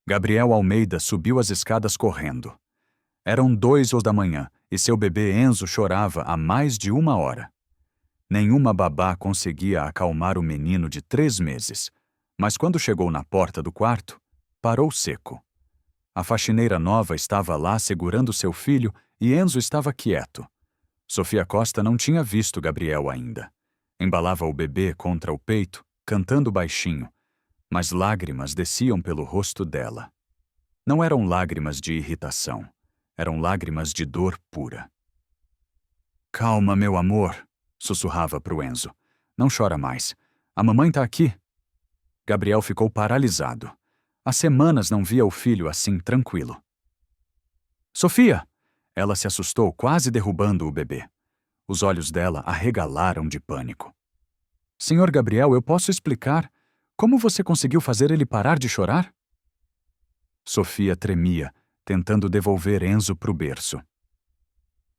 Gabriel Almeida subiu as escadas correndo. Eram 2 da manhã e seu bebê Enzo chorava há mais de 1 hora. Nenhuma babá conseguia acalmar o menino de 3 meses, mas quando chegou na porta do quarto, parou seco. A faxineira nova estava lá segurando seu filho e Enzo estava quieto. Sofia Costa não tinha visto Gabriel ainda. Embalava o bebê contra o peito, cantando baixinho, mas lágrimas desciam pelo rosto dela. Não eram lágrimas de irritação, eram lágrimas de dor pura. "Calma, meu amor", sussurrava pro Enzo. "Não chora mais. A mamãe tá aqui." Gabriel ficou paralisado. Há semanas não via o filho assim tranquilo. "Sofia!" Ela se assustou, quase derrubando o bebê. Os olhos dela arregalaram de pânico. "Senhor Gabriel, eu posso explicar? Como você conseguiu fazer ele parar de chorar?" Sofia tremia, tentando devolver Enzo pro berço.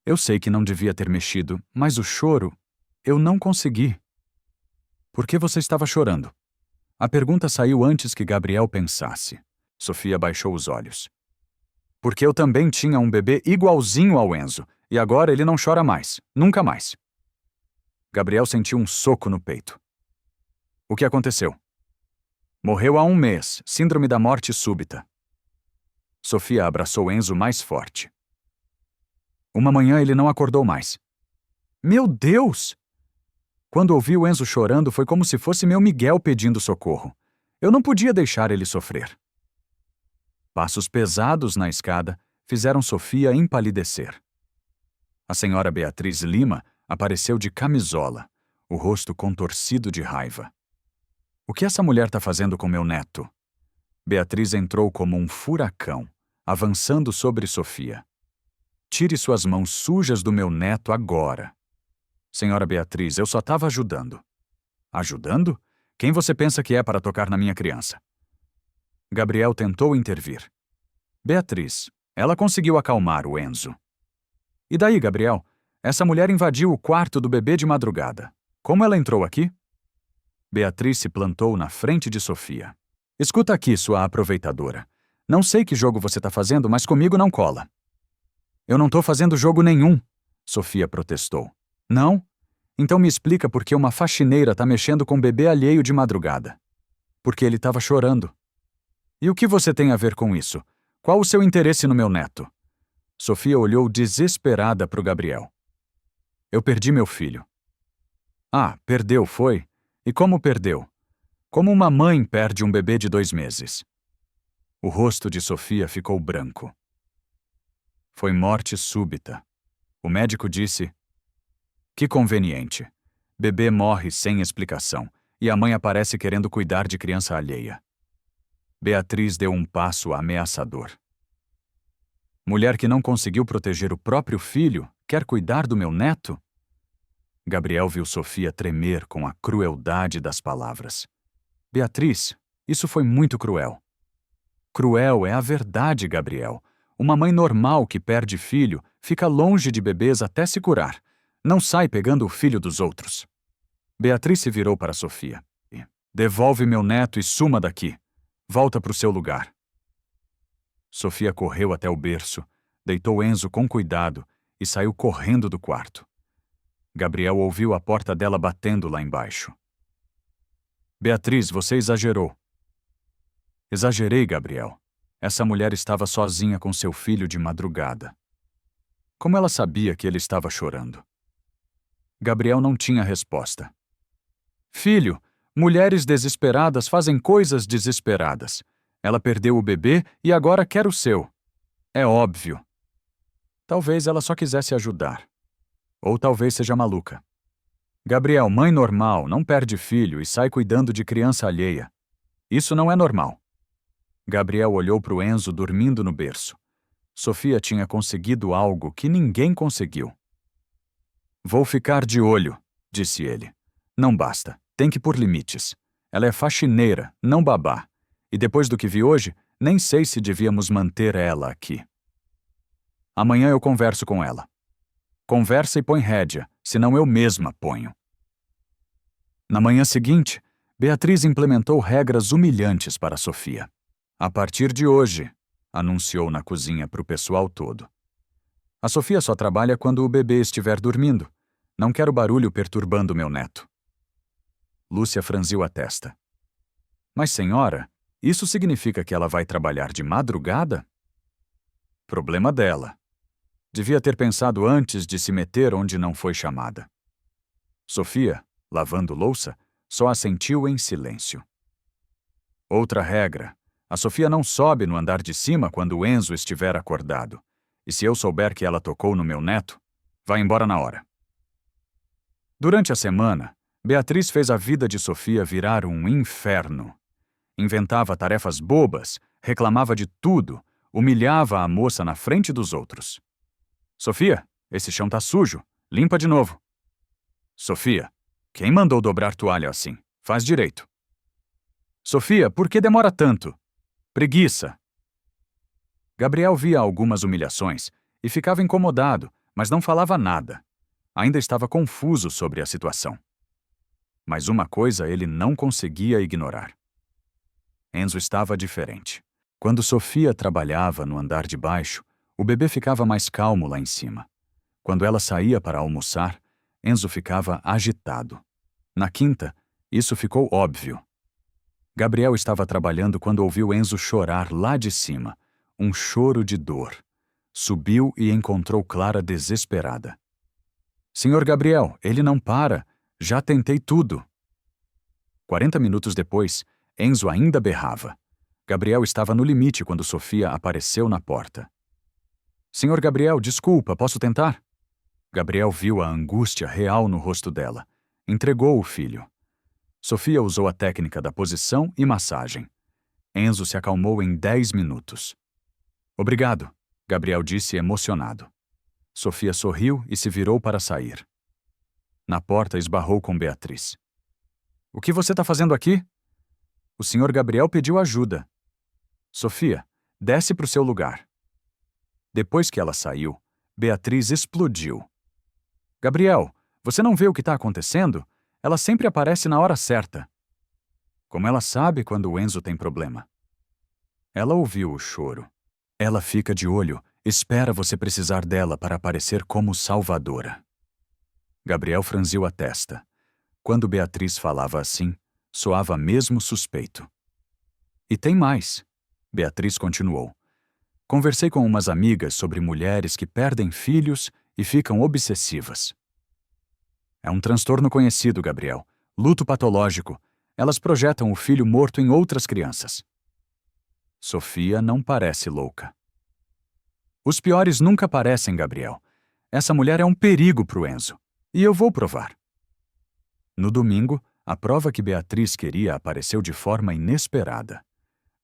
"Eu sei que não devia ter mexido, mas o choro, eu não consegui." "Por que você estava chorando?" A pergunta saiu antes que Gabriel pensasse. Sofia baixou os olhos. "Porque eu também tinha um bebê igualzinho ao Enzo, e agora ele não chora mais, nunca mais." Gabriel sentiu um soco no peito. "O que aconteceu?" "Morreu há 1 mês, síndrome da morte súbita." Sofia abraçou Enzo mais forte. "Uma manhã ele não acordou mais." "Meu Deus!" Quando ouvi o Enzo chorando, foi como se fosse meu Miguel pedindo socorro. Eu não podia deixar ele sofrer. Passos pesados na escada fizeram Sofia empalidecer. A senhora Beatriz Lima apareceu de camisola, o rosto contorcido de raiva. "O que essa mulher tá fazendo com meu neto?" Beatriz entrou como um furacão, avançando sobre Sofia. "Tire suas mãos sujas do meu neto agora." "Senhora Beatriz, eu só estava ajudando." "Ajudando? Quem você pensa que é para tocar na minha criança?" Gabriel tentou intervir. "Beatriz, ela conseguiu acalmar o Enzo." "E daí, Gabriel? Essa mulher invadiu o quarto do bebê de madrugada. Como ela entrou aqui?" Beatriz se plantou na frente de Sofia. "Escuta aqui, sua aproveitadora. Não sei que jogo você tá fazendo, mas comigo não cola." "Eu não tô fazendo jogo nenhum", Sofia protestou. "Não? Então me explica por que uma faxineira tá mexendo com um bebê alheio de madrugada." "Porque ele estava chorando." "E o que você tem a ver com isso? Qual o seu interesse no meu neto?" Sofia olhou desesperada pro Gabriel. "Eu perdi meu filho." "Ah, perdeu, foi? E como perdeu?" "Como uma mãe perde um bebê de 2 meses." O rosto de Sofia ficou branco. "Foi morte súbita." O médico disse: "Que conveniente. Bebê morre sem explicação, e a mãe aparece querendo cuidar de criança alheia." Beatriz deu um passo ameaçador. "Mulher que não conseguiu proteger o próprio filho, quer cuidar do meu neto?" Gabriel viu Sofia tremer com a crueldade das palavras. "Beatriz, isso foi muito cruel." "Cruel é a verdade, Gabriel. Uma mãe normal que perde filho fica longe de bebês até se curar. Não sai pegando o filho dos outros." Beatriz se virou para Sofia. "Devolve meu neto e suma daqui. Volta para o seu lugar." Sofia correu até o berço, deitou Enzo com cuidado e saiu correndo do quarto. Gabriel ouviu a porta dela batendo lá embaixo. "Beatriz, você exagerou." "Exagerei, Gabriel. Essa mulher estava sozinha com seu filho de madrugada." Como ela sabia que ele estava chorando? Gabriel não tinha resposta. "Filho, mulheres desesperadas fazem coisas desesperadas. Ela perdeu o bebê e agora quer o seu. É óbvio." Talvez ela só quisesse ajudar. Ou talvez seja maluca. Gabriel, mãe normal, não perde filho e sai cuidando de criança alheia. Isso não é normal. Gabriel olhou para o Enzo dormindo no berço. Sofia tinha conseguido algo que ninguém conseguiu. "Vou ficar de olho", disse ele. "Não basta, tem que pôr limites. Ela é faxineira, não babá. E depois do que vi hoje, nem sei se devíamos manter ela aqui." "Amanhã eu converso com ela." "Conversa e põe rédea, senão eu mesma ponho." Na manhã seguinte, Beatriz implementou regras humilhantes para Sofia. A partir de hoje, anunciou na cozinha para o pessoal todo. A Sofia só trabalha quando o bebê estiver dormindo. Não quero barulho perturbando meu neto. Lúcia franziu a testa. Mas, senhora, isso significa que ela vai trabalhar de madrugada? Problema dela. Devia ter pensado antes de se meter onde não foi chamada. Sofia, lavando louça, só assentiu em silêncio. Outra regra. A Sofia não sobe no andar de cima quando o Enzo estiver acordado. E se eu souber que ela tocou no meu neto, vai embora na hora. Durante a semana, Beatriz fez a vida de Sofia virar um inferno. Inventava tarefas bobas, reclamava de tudo, humilhava a moça na frente dos outros. Sofia, esse chão tá sujo, limpa de novo. Sofia, quem mandou dobrar toalha assim? Faz direito. Sofia, por que demora tanto? Preguiça. Gabriel via algumas humilhações e ficava incomodado, mas não falava nada. Ainda estava confuso sobre a situação. Mas uma coisa ele não conseguia ignorar. Enzo estava diferente. Quando Sofia trabalhava no andar de baixo, o bebê ficava mais calmo lá em cima. Quando ela saía para almoçar, Enzo ficava agitado. Na quinta, isso ficou óbvio. Gabriel estava trabalhando quando ouviu Enzo chorar lá de cima, um choro de dor. Subiu e encontrou Clara desesperada. Senhor Gabriel, ele não para. Já tentei tudo. 40 minutos depois, Enzo ainda berrava. Gabriel estava no limite quando Sofia apareceu na porta. Senhor Gabriel, desculpa, posso tentar? Gabriel viu a angústia real no rosto dela. Entregou o filho. Sofia usou a técnica da posição e massagem. Enzo se acalmou em 10 minutos. Obrigado, Gabriel disse emocionado. Sofia sorriu e se virou para sair. Na porta esbarrou com Beatriz. O que você está fazendo aqui? O senhor Gabriel pediu ajuda. Sofia, desce para o seu lugar. Depois que ela saiu, Beatriz explodiu. Gabriel, você não vê o que está acontecendo? Ela sempre aparece na hora certa. Como ela sabe quando o Enzo tem problema? Ela ouviu o choro. Ela fica de olho, espera você precisar dela para aparecer como salvadora. Gabriel franziu a testa. Quando Beatriz falava assim, soava mesmo suspeito. E tem mais, Beatriz continuou. Conversei com umas amigas sobre mulheres que perdem filhos e ficam obsessivas. É um transtorno conhecido, Gabriel. Luto patológico. Elas projetam o filho morto em outras crianças. Sofia não parece louca. Os piores nunca parecem, Gabriel. Essa mulher é um perigo pro Enzo. E eu vou provar. No domingo, a prova que Beatriz queria apareceu de forma inesperada.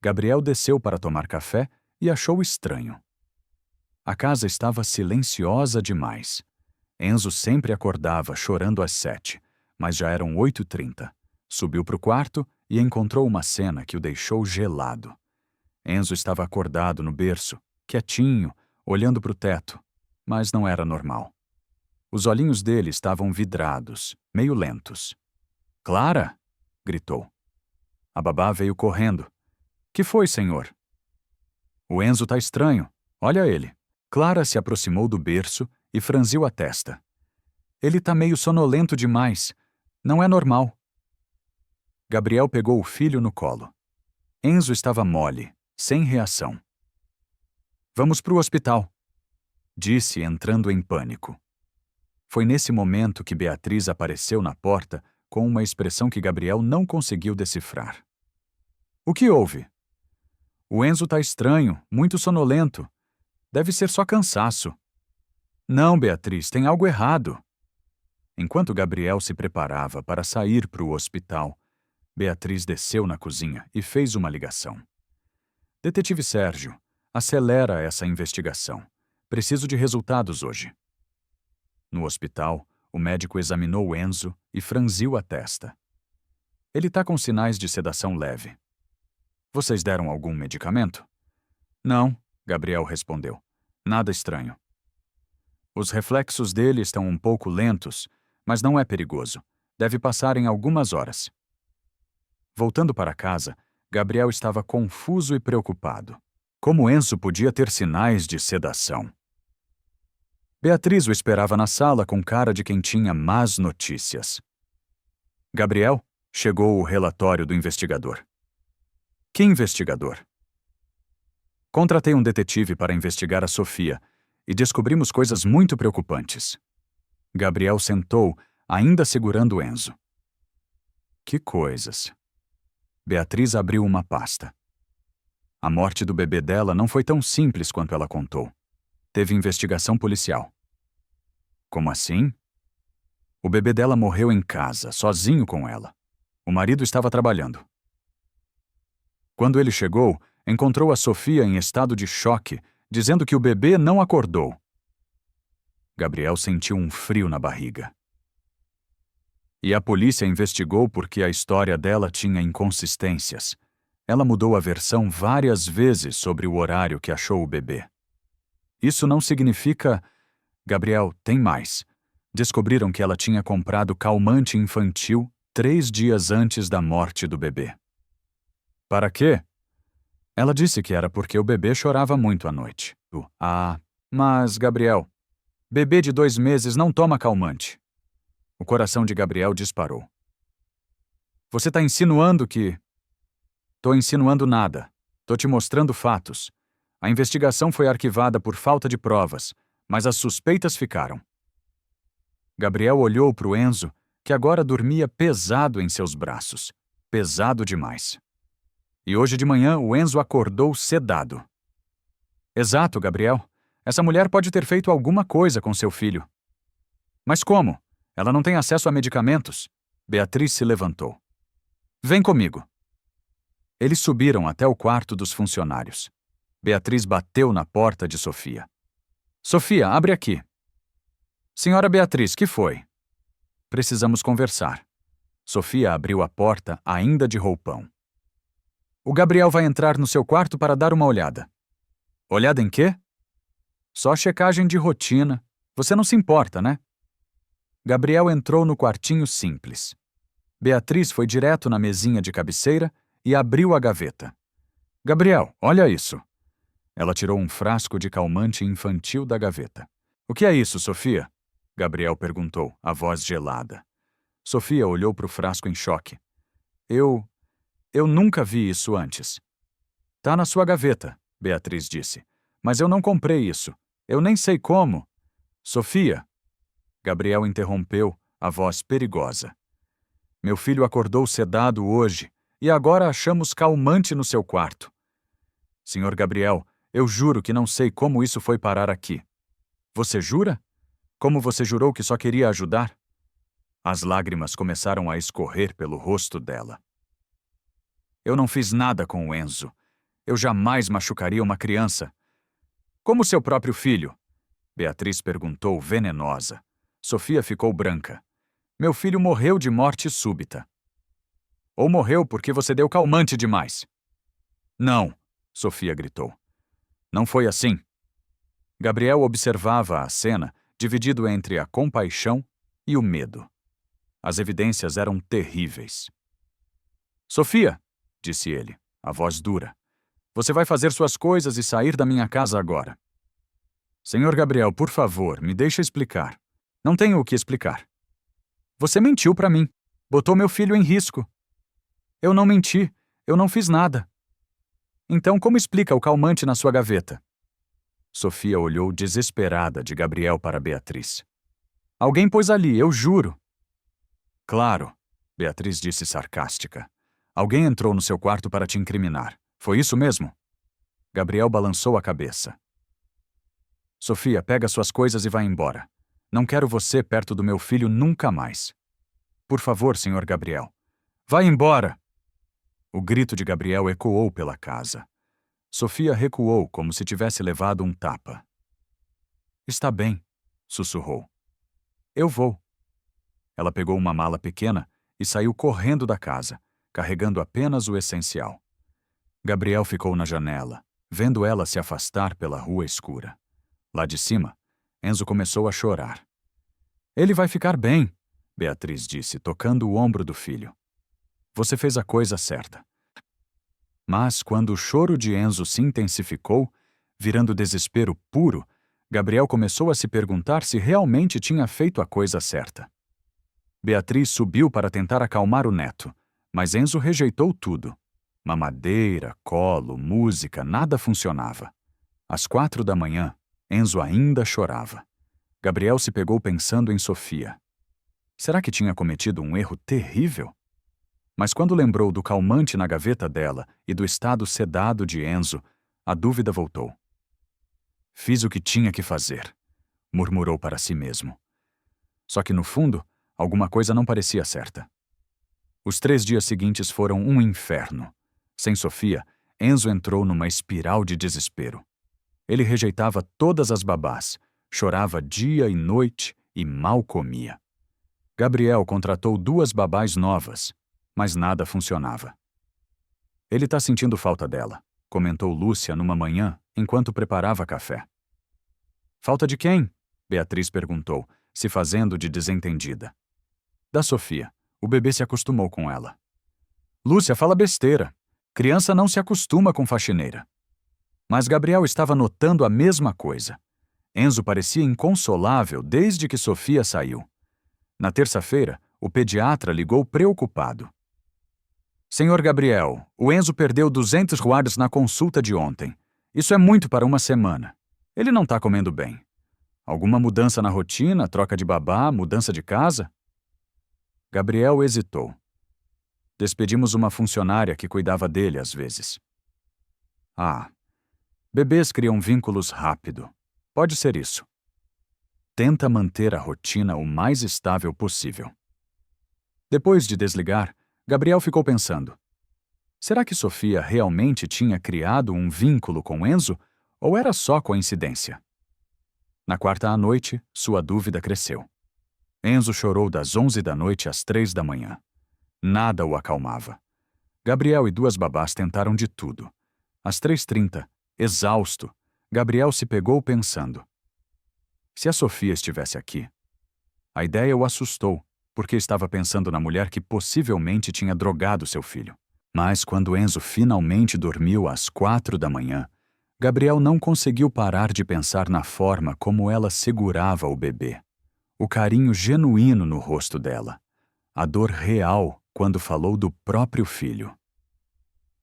Gabriel desceu para tomar café e achou estranho. A casa estava silenciosa demais. Enzo sempre acordava chorando às 7, mas já eram 8h30. Subiu para o quarto e encontrou uma cena que o deixou gelado. Enzo estava acordado no berço, quietinho, olhando para o teto, mas não era normal. Os olhinhos dele estavam vidrados, meio lentos. Clara! Gritou. A babá veio correndo. Que foi, senhor? O Enzo tá estranho. Olha ele. Clara se aproximou do berço e franziu a testa. Ele tá meio sonolento demais. Não é normal. Gabriel pegou o filho no colo. Enzo estava mole, sem reação. Vamos pro hospital, disse, entrando em pânico. Foi nesse momento que Beatriz apareceu na porta com uma expressão que Gabriel não conseguiu decifrar. O que houve? O Enzo tá estranho, muito sonolento. Deve ser só cansaço. Não, Beatriz, tem algo errado. Enquanto Gabriel se preparava para sair para o hospital, Beatriz desceu na cozinha e fez uma ligação. Detetive Sérgio, acelera essa investigação. Preciso de resultados hoje. No hospital, o médico examinou Enzo e franziu a testa. Ele tá com sinais de sedação leve. Vocês deram algum medicamento? Não, Gabriel respondeu. Nada estranho. Os reflexos dele estão um pouco lentos, mas não é perigoso. Deve passar em algumas horas. Voltando para casa, Gabriel estava confuso e preocupado. Como Enzo podia ter sinais de sedação? Beatriz o esperava na sala com cara de quem tinha más notícias. Gabriel, chegou o relatório do investigador. Que investigador? Contratei um detetive para investigar a Sofia e descobrimos coisas muito preocupantes. Gabriel sentou, ainda segurando Enzo. Que coisas? Beatriz abriu uma pasta. A morte do bebê dela não foi tão simples quanto ela contou. Teve investigação policial. Como assim? O bebê dela morreu em casa, sozinho com ela. O marido estava trabalhando. Quando ele chegou, encontrou a Sofia em estado de choque, dizendo que o bebê não acordou. Gabriel sentiu um frio na barriga. E a polícia investigou porque a história dela tinha inconsistências. Ela mudou a versão várias vezes sobre o horário que achou o bebê. Isso não significa... Gabriel, tem mais. Descobriram que ela tinha comprado calmante infantil 3 dias antes da morte do bebê. Para quê? Ela disse que era porque o bebê chorava muito à noite. Mas, Gabriel, bebê de 2 meses não toma calmante. O coração de Gabriel disparou. Você está insinuando que... Tô insinuando nada. Tô te mostrando fatos. A investigação foi arquivada por falta de provas, mas as suspeitas ficaram. Gabriel olhou para o Enzo, que agora dormia pesado em seus braços. Pesado demais. E hoje de manhã o Enzo acordou sedado. Exato, Gabriel. Essa mulher pode ter feito alguma coisa com seu filho. Mas como? Ela não tem acesso a medicamentos. Beatriz se levantou. Vem comigo. Eles subiram até o quarto dos funcionários. Beatriz bateu na porta de Sofia. Sofia, abre aqui. Senhora Beatriz, que foi? Precisamos conversar. Sofia abriu a porta, ainda de roupão. O Gabriel vai entrar no seu quarto para dar uma olhada. Olhada em quê? Só checagem de rotina. Você não se importa, né? Gabriel entrou no quartinho simples. Beatriz foi direto na mesinha de cabeceira e abriu a gaveta. Gabriel, olha isso. Ela tirou um frasco de calmante infantil da gaveta. O que é isso, Sofia? Gabriel perguntou, a voz gelada. Sofia olhou para o frasco em choque. Eu nunca vi isso antes. Tá na sua gaveta, Beatriz disse. Mas eu não comprei isso. Eu nem sei como. Sofia. Gabriel interrompeu, a voz perigosa. Meu filho acordou sedado hoje e agora achamos calmante no seu quarto. Senhor Gabriel, eu juro que não sei como isso foi parar aqui. Você jura? Como você jurou que só queria ajudar? As lágrimas começaram a escorrer pelo rosto dela. Eu não fiz nada com o Enzo. Eu jamais machucaria uma criança. Como seu próprio filho? Beatriz perguntou, venenosa. Sofia ficou branca. Meu filho morreu de morte súbita. Ou morreu porque você deu calmante demais. Não, Sofia gritou. Não foi assim. Gabriel observava a cena, dividido entre a compaixão e o medo. As evidências eram terríveis. Sofia, disse ele, a voz dura, você vai fazer suas coisas e sair da minha casa agora. Senhor Gabriel, por favor, me deixe explicar. Não tenho o que explicar. Você mentiu para mim. Botou meu filho em risco. Eu não menti. Eu não fiz nada. Então, como explica o calmante na sua gaveta? Sofia olhou desesperada de Gabriel para Beatriz. Alguém pôs ali, eu juro. Claro, Beatriz disse sarcástica. Alguém entrou no seu quarto para te incriminar. Foi isso mesmo? Gabriel balançou a cabeça. Sofia, pega suas coisas e vai embora. Não quero você perto do meu filho nunca mais. Por favor, senhor Gabriel. Vai embora! O grito de Gabriel ecoou pela casa. Sofia recuou como se tivesse levado um tapa. Está bem, sussurrou. Eu vou. Ela pegou uma mala pequena e saiu correndo da casa, carregando apenas o essencial. Gabriel ficou na janela, vendo ela se afastar pela rua escura. Lá de cima, Enzo começou a chorar. Ele vai ficar bem, Beatriz disse, tocando o ombro do filho. Você fez a coisa certa. Mas, quando o choro de Enzo se intensificou, virando desespero puro, Gabriel começou a se perguntar se realmente tinha feito a coisa certa. Beatriz subiu para tentar acalmar o neto, mas Enzo rejeitou tudo. Mamadeira, colo, música, nada funcionava. Às 4 da manhã, Enzo ainda chorava. Gabriel se pegou pensando em Sofia. Será que tinha cometido um erro terrível? Mas quando lembrou do calmante na gaveta dela e do estado sedado de Enzo, a dúvida voltou. Fiz o que tinha que fazer, murmurou para si mesmo. Só que, no fundo, alguma coisa não parecia certa. Os 3 dias seguintes foram um inferno. Sem Sofia, Enzo entrou numa espiral de desespero. Ele rejeitava todas as babás, chorava dia e noite e mal comia. Gabriel contratou 2 babás novas, mas nada funcionava. Ele tá sentindo falta dela, comentou Lúcia numa manhã, enquanto preparava café. Falta de quem? Beatriz perguntou, se fazendo de desentendida. Da Sofia. O bebê se acostumou com ela. Lúcia, fala besteira. Criança não se acostuma com faxineira. Mas Gabriel estava notando a mesma coisa. Enzo parecia inconsolável desde que Sofia saiu. Na terça-feira, o pediatra ligou preocupado. Senhor Gabriel, o Enzo perdeu 200 ruares na consulta de ontem. Isso é muito para uma semana. Ele não está comendo bem. Alguma mudança na rotina, troca de babá, mudança de casa? Gabriel hesitou. Despedimos uma funcionária que cuidava dele às vezes. Ah, bebês criam vínculos rápido. Pode ser isso. Tenta manter a rotina o mais estável possível. Depois de desligar, Gabriel ficou pensando. Será que Sofia realmente tinha criado um vínculo com Enzo ou era só coincidência? Na quarta à noite, sua dúvida cresceu. Enzo chorou das 11 da noite às 3 da manhã. Nada o acalmava. Gabriel e 2 babás tentaram de tudo. Às 3h30, exausto, Gabriel se pegou pensando. Se a Sofia estivesse aqui? A ideia o assustou, porque estava pensando na mulher que possivelmente tinha drogado seu filho. Mas quando Enzo finalmente dormiu às 4 da manhã, Gabriel não conseguiu parar de pensar na forma como ela segurava o bebê. O carinho genuíno no rosto dela. A dor real quando falou do próprio filho.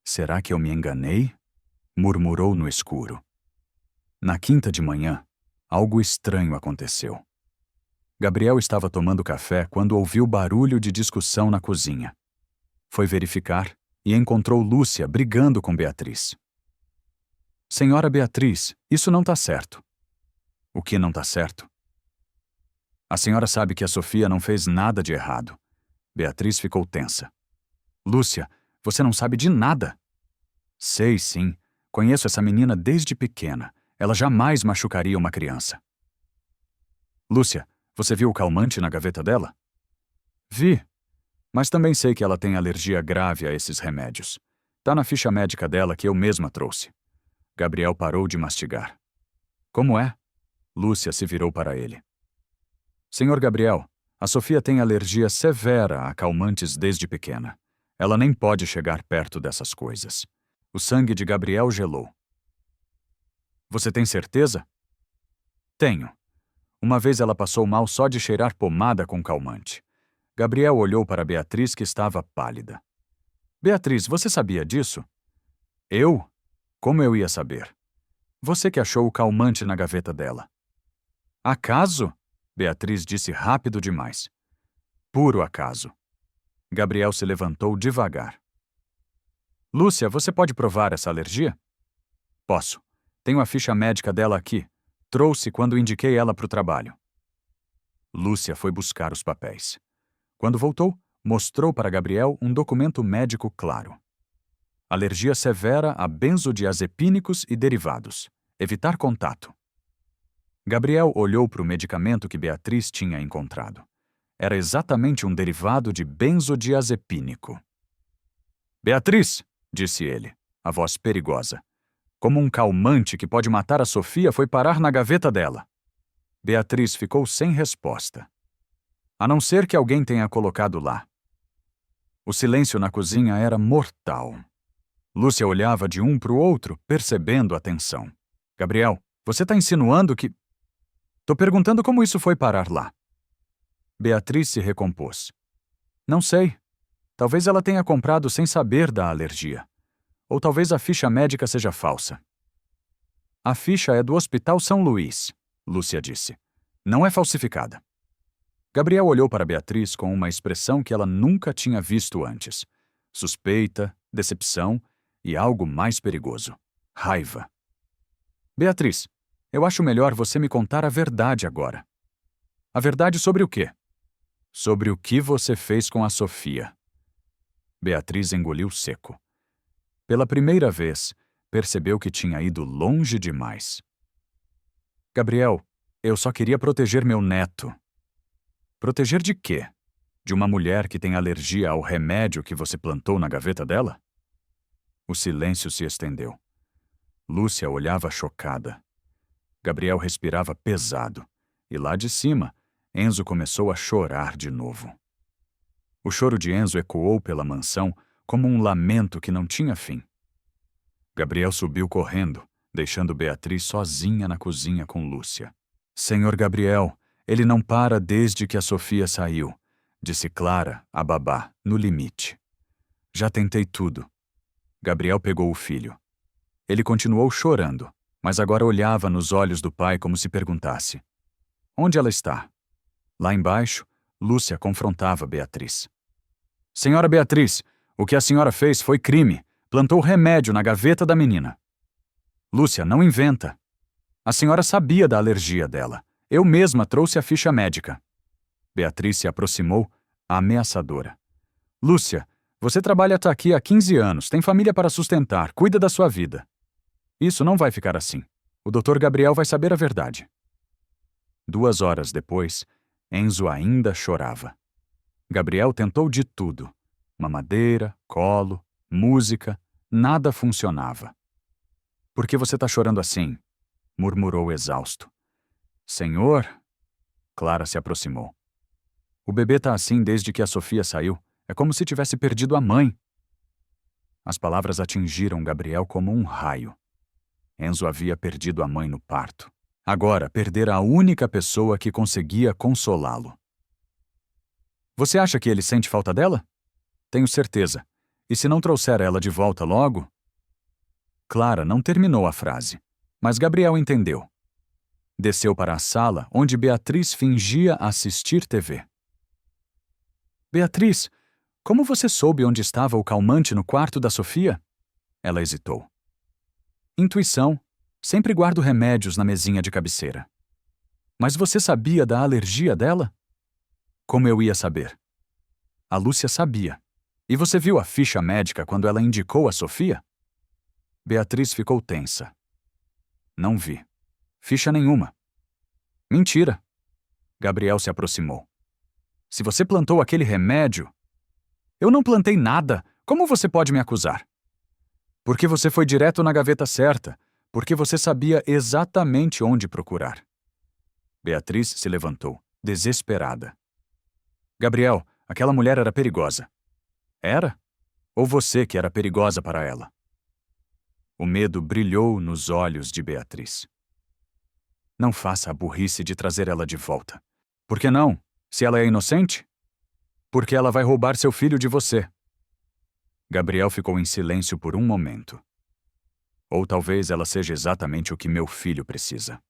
Será que eu me enganei? Murmurou no escuro. Na quinta de manhã, algo estranho aconteceu. Gabriel estava tomando café quando ouviu barulho de discussão na cozinha. Foi verificar e encontrou Lúcia brigando com Beatriz. Senhora Beatriz, isso não tá certo. O que não tá certo? A senhora sabe que a Sofia não fez nada de errado. Beatriz ficou tensa. Lúcia, você não sabe de nada. Sei, sim. Conheço essa menina desde pequena. Ela jamais machucaria uma criança. Lúcia, você viu o calmante na gaveta dela? Vi. Mas também sei que ela tem alergia grave a esses remédios. Tá na ficha médica dela que eu mesma trouxe. Gabriel parou de mastigar. Como é? Lúcia se virou para ele. Senhor Gabriel, a Sofia tem alergia severa a calmantes desde pequena. Ela nem pode chegar perto dessas coisas. O sangue de Gabriel gelou. Você tem certeza? Tenho. Uma vez ela passou mal só de cheirar pomada com calmante. Gabriel olhou para Beatriz, que estava pálida. Beatriz, você sabia disso? Eu? Como eu ia saber? Você que achou o calmante na gaveta dela. Acaso? Beatriz disse rápido demais. Puro acaso. Gabriel se levantou devagar. Lúcia, você pode provar essa alergia? Posso. Tenho a ficha médica dela aqui. Trouxe quando indiquei ela para o trabalho. Lúcia foi buscar os papéis. Quando voltou, mostrou para Gabriel um documento médico claro. Alergia severa a benzodiazepínicos e derivados. Evitar contato. Gabriel olhou para o medicamento que Beatriz tinha encontrado. Era exatamente um derivado de benzodiazepínico. Beatriz, disse ele, a voz perigosa. Como um calmante que pode matar a Sofia foi parar na gaveta dela. Beatriz ficou sem resposta. A não ser que alguém tenha colocado lá. O silêncio na cozinha era mortal. Lúcia olhava de um para o outro, percebendo a tensão. Gabriel, você está insinuando que... Tô perguntando como isso foi parar lá. Beatriz se recompôs. Não sei. Talvez ela tenha comprado sem saber da alergia. Ou talvez a ficha médica seja falsa. A ficha é do Hospital São Luís, Lúcia disse. Não é falsificada. Gabriel olhou para Beatriz com uma expressão que ela nunca tinha visto antes. Suspeita, decepção e algo mais perigoso. Raiva. Beatriz, eu acho melhor você me contar a verdade agora. A verdade sobre o quê? Sobre o que você fez com a Sofia. Beatriz engoliu seco. Pela primeira vez, percebeu que tinha ido longe demais. Gabriel, eu só queria proteger meu neto. Proteger de quê? De uma mulher que tem alergia ao remédio que você plantou na gaveta dela? O silêncio se estendeu. Lúcia olhava chocada. Gabriel respirava pesado. E lá de cima, Enzo começou a chorar de novo. O choro de Enzo ecoou pela mansão como um lamento que não tinha fim. Gabriel subiu correndo, deixando Beatriz sozinha na cozinha com Lúcia. Senhor Gabriel, ele não para desde que a Sofia saiu, disse Clara, a babá, no limite. Já tentei tudo. Gabriel pegou o filho. Ele continuou chorando, mas agora olhava nos olhos do pai como se perguntasse: onde ela está? Lá embaixo, Lúcia confrontava Beatriz. Senhora Beatriz, o que a senhora fez foi crime. Plantou remédio na gaveta da menina. Lúcia, não inventa. A senhora sabia da alergia dela. Eu mesma trouxe a ficha médica. Beatriz se aproximou, ameaçadora. Lúcia, você trabalha aqui há 15 anos, tem família para sustentar, cuida da sua vida. Isso não vai ficar assim. O Dr. Gabriel vai saber a verdade. 2 horas depois, Enzo ainda chorava. Gabriel tentou de tudo. Mamadeira, colo, música, nada funcionava. Por que você está chorando assim? Murmurou exausto. Senhor? Clara se aproximou. O bebê está assim desde que a Sofia saiu. É como se tivesse perdido a mãe. As palavras atingiram Gabriel como um raio. Enzo havia perdido a mãe no parto. Agora perdera a única pessoa que conseguia consolá-lo. Você acha que ele sente falta dela? Tenho certeza. E se não trouxer ela de volta logo? Clara não terminou a frase, mas Gabriel entendeu. Desceu para a sala onde Beatriz fingia assistir TV. Beatriz, como você soube onde estava o calmante no quarto da Sofia? Ela hesitou. Intuição. Sempre guardo remédios na mesinha de cabeceira. Mas você sabia da alergia dela? Como eu ia saber? A Lúcia sabia. E você viu a ficha médica quando ela indicou a Sofia? Beatriz ficou tensa. Não vi. Ficha nenhuma. Mentira. Gabriel se aproximou. Se você plantou aquele remédio... Eu não plantei nada. Como você pode me acusar? Porque você foi direto na gaveta certa. Porque você sabia exatamente onde procurar. Beatriz se levantou, desesperada. Gabriel, aquela mulher era perigosa. Era? Ou você que era perigosa para ela? O medo brilhou nos olhos de Beatriz. Não faça a burrice de trazer ela de volta. Por que não? Se ela é inocente? Porque ela vai roubar seu filho de você. Gabriel ficou em silêncio por um momento. Ou talvez ela seja exatamente o que meu filho precisa.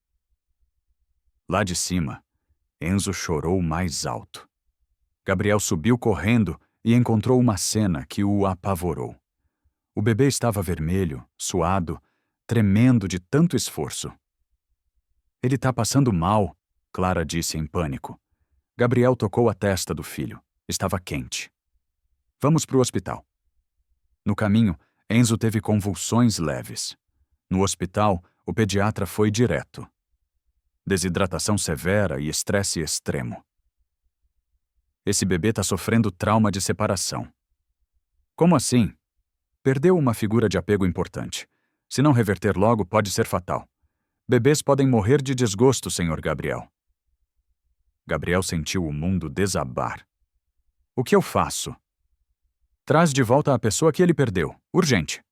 Lá de cima, Enzo chorou mais alto. Gabriel subiu correndo e encontrou uma cena que o apavorou. O bebê estava vermelho, suado, tremendo de tanto esforço. Ele está passando mal, Clara disse em pânico. Gabriel tocou a testa do filho. Estava quente. Vamos para o hospital. No caminho, Enzo teve convulsões leves. No hospital, o pediatra foi direto. Desidratação severa e estresse extremo. Esse bebê está sofrendo trauma de separação. Como assim? Perdeu uma figura de apego importante. Se não reverter logo, pode ser fatal. Bebês podem morrer de desgosto, Sr. Gabriel. Gabriel sentiu o mundo desabar. O que eu faço? Traz de volta a pessoa que ele perdeu. Urgente.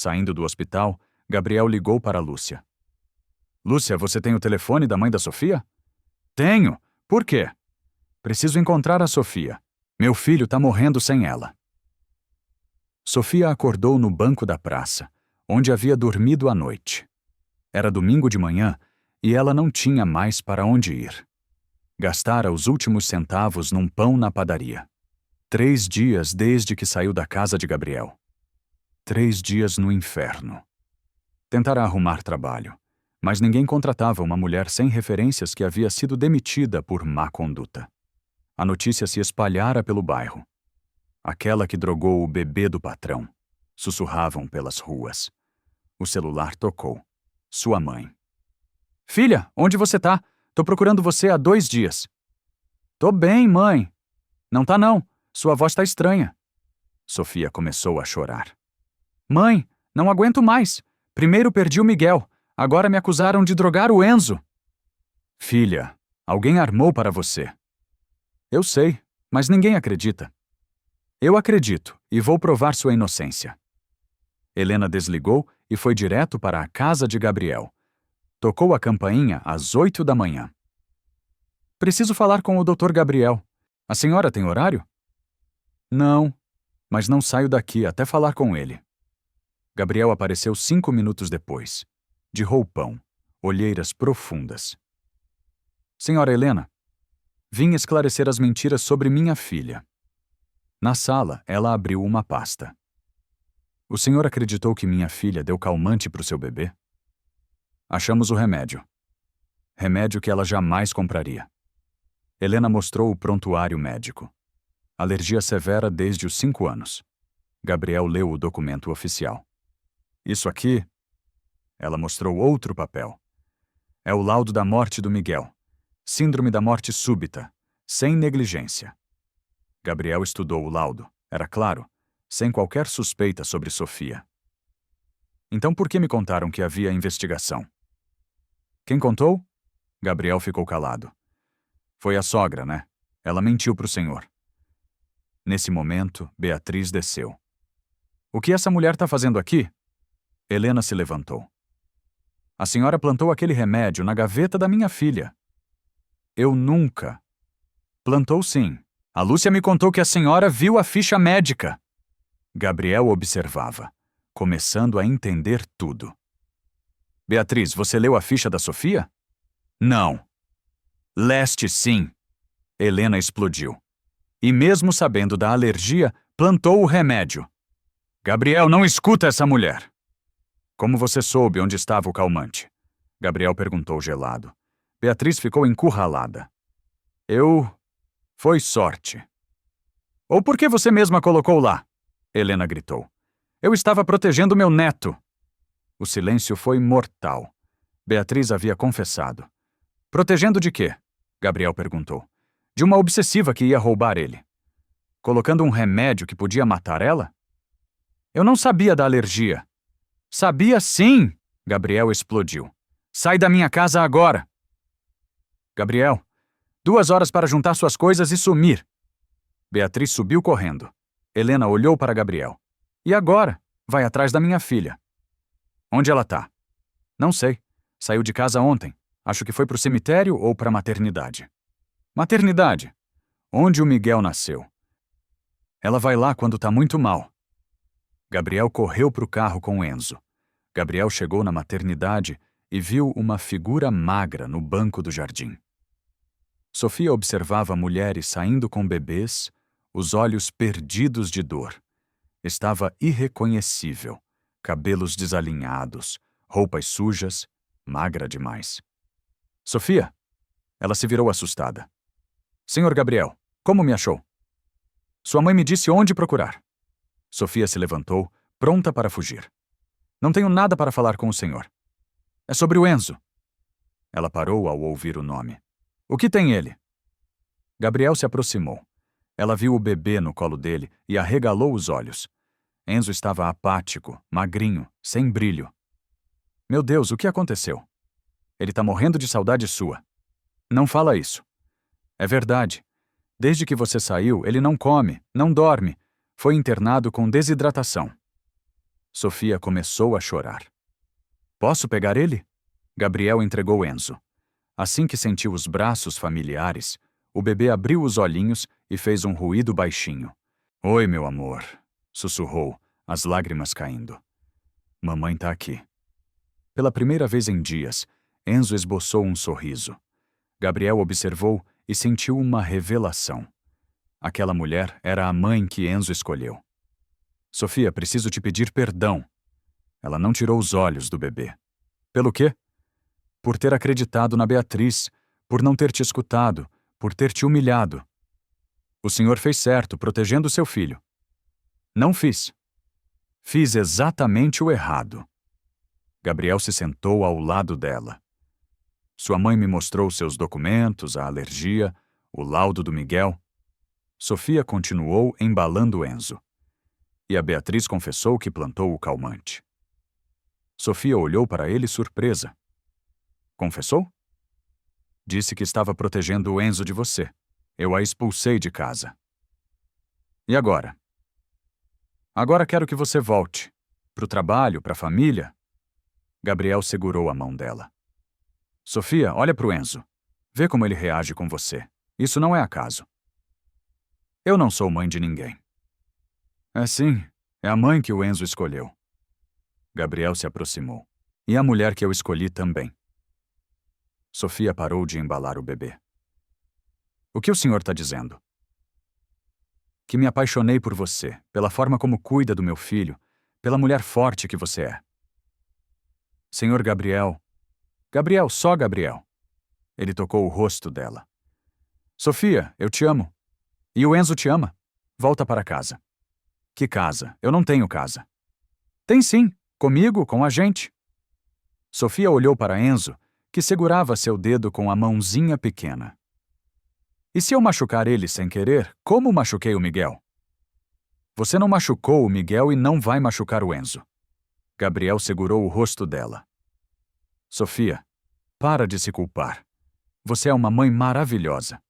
Saindo do hospital, Gabriel ligou para Lúcia. Lúcia, você tem o telefone da mãe da Sofia? Tenho. Por quê? Preciso encontrar a Sofia. Meu filho está morrendo sem ela. Sofia acordou no banco da praça, onde havia dormido à noite. Era domingo de manhã e ela não tinha mais para onde ir. Gastara os últimos centavos num pão na padaria. 3 dias desde que saiu da casa de Gabriel. 3 dias no inferno. Tentara arrumar trabalho, mas ninguém contratava uma mulher sem referências que havia sido demitida por má conduta. A notícia se espalhara pelo bairro. Aquela que drogou o bebê do patrão. Sussurravam pelas ruas. O celular tocou. Sua mãe. Filha, onde você tá? Tô procurando você há 2 dias. Tô bem, mãe. Não tá não. Sua voz tá estranha. Sofia começou a chorar. Mãe, não aguento mais. Primeiro perdi o Miguel. Agora me acusaram de drogar o Enzo. Filha, alguém armou para você. Eu sei, mas ninguém acredita. Eu acredito e vou provar sua inocência. Helena desligou e foi direto para a casa de Gabriel. Tocou a campainha às 8 da manhã. Preciso falar com o Dr. Gabriel. A senhora tem horário? Não, mas não saio daqui até falar com ele. Gabriel apareceu 5 minutos depois, de roupão, olheiras profundas. Senhora Helena, vim esclarecer as mentiras sobre minha filha. Na sala, ela abriu uma pasta. O senhor acreditou que minha filha deu calmante para o seu bebê? Achamos o remédio. Remédio que ela jamais compraria. Helena mostrou o prontuário médico. Alergia severa desde os 5 anos. Gabriel leu o documento oficial. Isso aqui... Ela mostrou outro papel. É o laudo da morte do Miguel. Síndrome da morte súbita, sem negligência. Gabriel estudou o laudo, era claro, sem qualquer suspeita sobre Sofia. Então por que me contaram que havia investigação? Quem contou? Gabriel ficou calado. Foi a sogra, né? Ela mentiu para o senhor. Nesse momento, Beatriz desceu. O que essa mulher está fazendo aqui? Helena se levantou. A senhora plantou aquele remédio na gaveta da minha filha. Eu nunca. Plantou sim. A Lúcia me contou que a senhora viu a ficha médica. Gabriel observava, começando a entender tudo. Beatriz, você leu a ficha da Sofia? Não. Leste sim. Helena explodiu. E mesmo sabendo da alergia, plantou o remédio. Gabriel, não escuta essa mulher. Como você soube onde estava o calmante? Gabriel perguntou gelado. Beatriz ficou encurralada. Foi sorte. Ou por que você mesma colocou lá? Helena gritou. Eu estava protegendo meu neto. O silêncio foi mortal. Beatriz havia confessado. Protegendo de quê? Gabriel perguntou. De uma obsessiva que ia roubar ele. Colocando um remédio que podia matar ela? Eu não sabia da alergia. Sabia sim! Gabriel explodiu. Sai da minha casa agora! Gabriel, 2 horas para juntar suas coisas e sumir. Beatriz subiu correndo. Helena olhou para Gabriel. E agora? Vai atrás da minha filha. Onde ela tá? Não sei. Saiu de casa ontem. Acho que foi pro cemitério ou pra maternidade. Maternidade? Onde o Miguel nasceu. Ela vai lá quando tá muito mal. Gabriel correu pro carro com Enzo. Gabriel chegou na maternidade e viu uma figura magra no banco do jardim. Sofia observava mulheres saindo com bebês, os olhos perdidos de dor. Estava irreconhecível, cabelos desalinhados, roupas sujas, magra demais. Sofia? Ela se virou assustada. Senhor Gabriel, como me achou? Sua mãe me disse onde procurar. Sofia se levantou, pronta para fugir. Não tenho nada para falar com o senhor. É sobre o Enzo. Ela parou ao ouvir o nome. O que tem ele? Gabriel se aproximou. Ela viu o bebê no colo dele e arregalou os olhos. Enzo estava apático, magrinho, sem brilho. Meu Deus, o que aconteceu? Ele tá morrendo de saudade sua. Não fala isso. É verdade. Desde que você saiu, ele não come, não dorme. Foi internado com desidratação. Sofia começou a chorar. Posso pegar ele? Gabriel entregou Enzo. Assim que sentiu os braços familiares, o bebê abriu os olhinhos e fez um ruído baixinho. Oi, meu amor, sussurrou, as lágrimas caindo. Mamãe tá aqui. Pela primeira vez em dias, Enzo esboçou um sorriso. Gabriel observou e sentiu uma revelação. Aquela mulher era a mãe que Enzo escolheu. Sofia, preciso te pedir perdão. Ela não tirou os olhos do bebê. Pelo quê? Por ter acreditado na Beatriz, por não ter te escutado, por ter te humilhado. O senhor fez certo, protegendo seu filho. Não fiz. Fiz exatamente o errado. Gabriel se sentou ao lado dela. Sua mãe me mostrou seus documentos, a alergia, o laudo do Miguel. Sofia continuou embalando Enzo. E a Beatriz confessou que plantou o calmante. Sofia olhou para ele surpresa. Confessou? Disse que estava protegendo o Enzo de você. Eu a expulsei de casa. E agora? Agora quero que você volte. Pro trabalho, pra família. Gabriel segurou a mão dela. Sofia, olha pro Enzo. Vê como ele reage com você. Isso não é acaso. Eu não sou mãe de ninguém. É sim, é a mãe que o Enzo escolheu. Gabriel se aproximou. E a mulher que eu escolhi também. Sofia parou de embalar o bebê. O que o senhor está dizendo? Que me apaixonei por você, pela forma como cuida do meu filho, pela mulher forte que você é. Senhor Gabriel. Gabriel, só Gabriel. Ele tocou o rosto dela. Sofia, eu te amo. E o Enzo te ama. Volta para casa. Que casa? Eu não tenho casa. Tem sim, comigo, com a gente. Sofia olhou para Enzo, que segurava seu dedo com a mãozinha pequena. E se eu machucar ele sem querer, como machuquei o Miguel? Você não machucou o Miguel e não vai machucar o Enzo. Gabriel segurou o rosto dela. Sofia, para de se culpar. Você é uma mãe maravilhosa.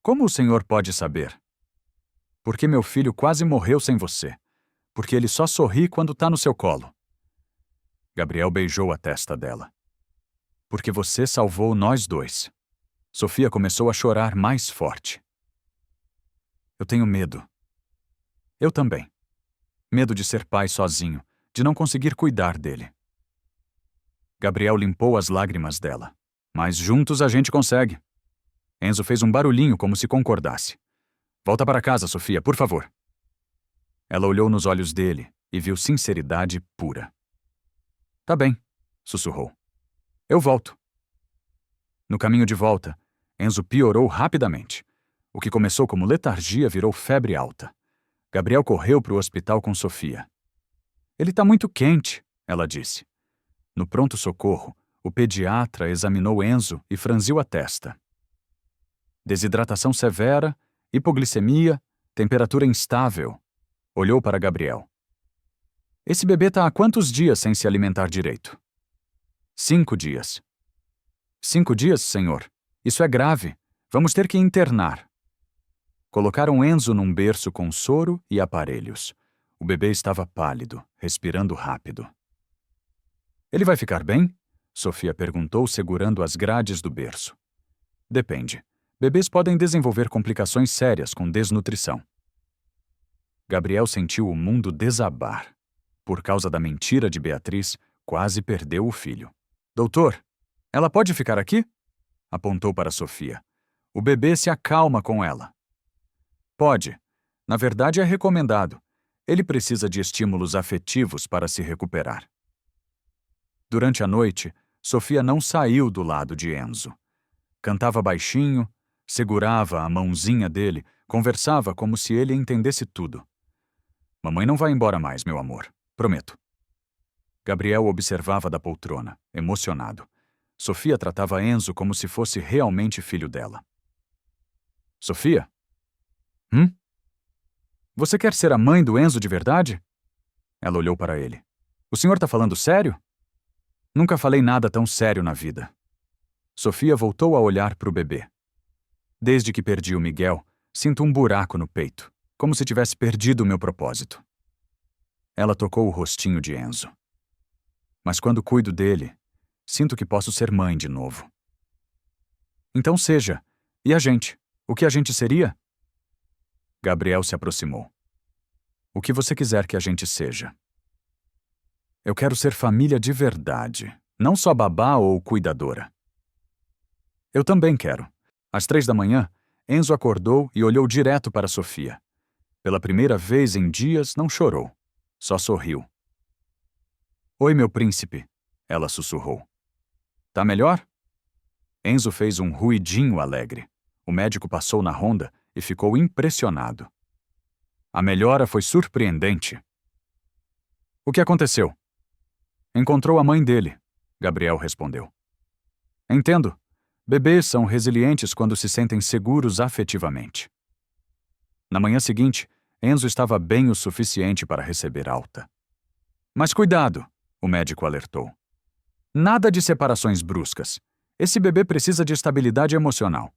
Como o senhor pode saber? Porque meu filho quase morreu sem você. Porque ele só sorri quando tá no seu colo. Gabriel beijou a testa dela. Porque você salvou nós dois. Sofia começou a chorar mais forte. Eu tenho medo. Eu também. Medo de ser pai sozinho, de não conseguir cuidar dele. Gabriel limpou as lágrimas dela. Mas juntos a gente consegue. Enzo fez um barulhinho como se concordasse. Volta para casa, Sofia, por favor. Ela olhou nos olhos dele e viu sinceridade pura. Tá bem, sussurrou. Eu volto. No caminho de volta, Enzo piorou rapidamente. O que começou como letargia virou febre alta. Gabriel correu para o hospital com Sofia. Ele tá muito quente, ela disse. No pronto-socorro, o pediatra examinou Enzo e franziu a testa. Desidratação severa, hipoglicemia, temperatura instável. Olhou para Gabriel. Esse bebê tá há quantos dias sem se alimentar direito? 5 dias. 5 dias, senhor? Isso é grave. Vamos ter que internar. Colocaram Enzo num berço com soro e aparelhos. O bebê estava pálido, respirando rápido. Ele vai ficar bem? Sofia perguntou, segurando as grades do berço. Depende. Bebês podem desenvolver complicações sérias com desnutrição. Gabriel sentiu o mundo desabar. Por causa da mentira de Beatriz, quase perdeu o filho. Doutor, ela pode ficar aqui? Apontou para Sofia. O bebê se acalma com ela. Pode. Na verdade, é recomendado. Ele precisa de estímulos afetivos para se recuperar. Durante a noite, Sofia não saiu do lado de Enzo. Cantava baixinho, segurava a mãozinha dele, conversava como se ele entendesse tudo. Mamãe não vai embora mais, meu amor. Prometo. Gabriel observava da poltrona, emocionado. Sofia tratava Enzo como se fosse realmente filho dela. Sofia? Você quer ser a mãe do Enzo de verdade? Ela olhou para ele. O senhor tá falando sério? Nunca falei nada tão sério na vida. Sofia voltou a olhar para o bebê. Desde que perdi o Miguel, sinto um buraco no peito, como se tivesse perdido o meu propósito. Ela tocou o rostinho de Enzo. Mas quando cuido dele, sinto que posso ser mãe de novo. Então seja. E a gente? O que a gente seria? Gabriel se aproximou. O que você quiser que a gente seja. Eu quero ser família de verdade, não só babá ou cuidadora. Eu também quero. Às 3 da manhã, Enzo acordou e olhou direto para Sofia. Pela primeira vez em dias, não chorou. Só sorriu. Oi, meu príncipe, ela sussurrou. Tá melhor? Enzo fez um ruidinho alegre. O médico passou na ronda e ficou impressionado. A melhora foi surpreendente. O que aconteceu? Encontrou a mãe dele, Gabriel respondeu. Entendo. Bebês são resilientes quando se sentem seguros afetivamente. Na manhã seguinte, Enzo estava bem o suficiente para receber alta. Mas cuidado, o médico alertou. Nada de separações bruscas. Esse bebê precisa de estabilidade emocional.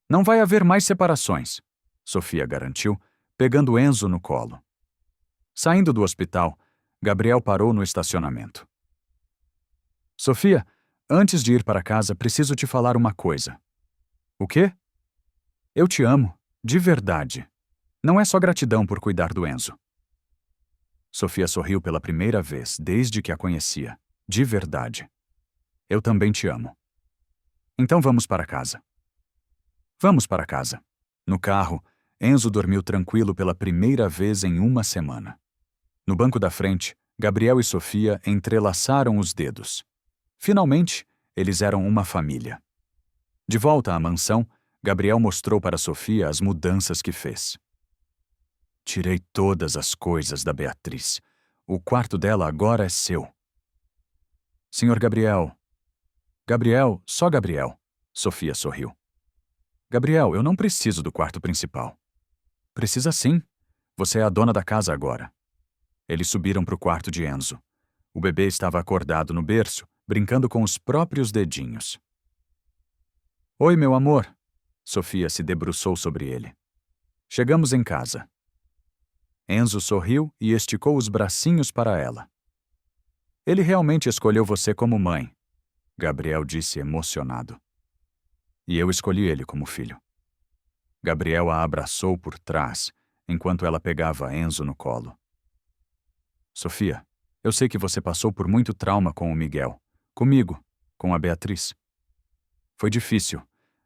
Não vai haver mais separações, Sofia garantiu, pegando Enzo no colo. Saindo do hospital, Gabriel parou no estacionamento. Sofia, antes de ir para casa, preciso te falar uma coisa. O quê? Eu te amo, de verdade. Não é só gratidão por cuidar do Enzo. Sofia sorriu pela primeira vez desde que a conhecia. De verdade. Eu também te amo. Então vamos para casa. Vamos para casa. No carro, Enzo dormiu tranquilo pela primeira vez em uma semana. No banco da frente, Gabriel e Sofia entrelaçaram os dedos. Finalmente, eles eram uma família. De volta à mansão, Gabriel mostrou para Sofia as mudanças que fez. Tirei todas as coisas da Beatriz. O quarto dela agora é seu. Senhor Gabriel. Gabriel, só Gabriel. Sofia sorriu. Gabriel, eu não preciso do quarto principal. Precisa sim. Você é a dona da casa agora. Eles subiram para o quarto de Enzo. O bebê estava acordado no berço, brincando com os próprios dedinhos. Oi, meu amor. Sofia se debruçou sobre ele. Chegamos em casa. Enzo sorriu e esticou os bracinhos para ela. Ele realmente escolheu você como mãe, Gabriel disse emocionado. E eu escolhi ele como filho. Gabriel a abraçou por trás, enquanto ela pegava Enzo no colo. Sofia, eu sei que você passou por muito trauma com o Miguel, comigo, com a Beatriz. Foi difícil,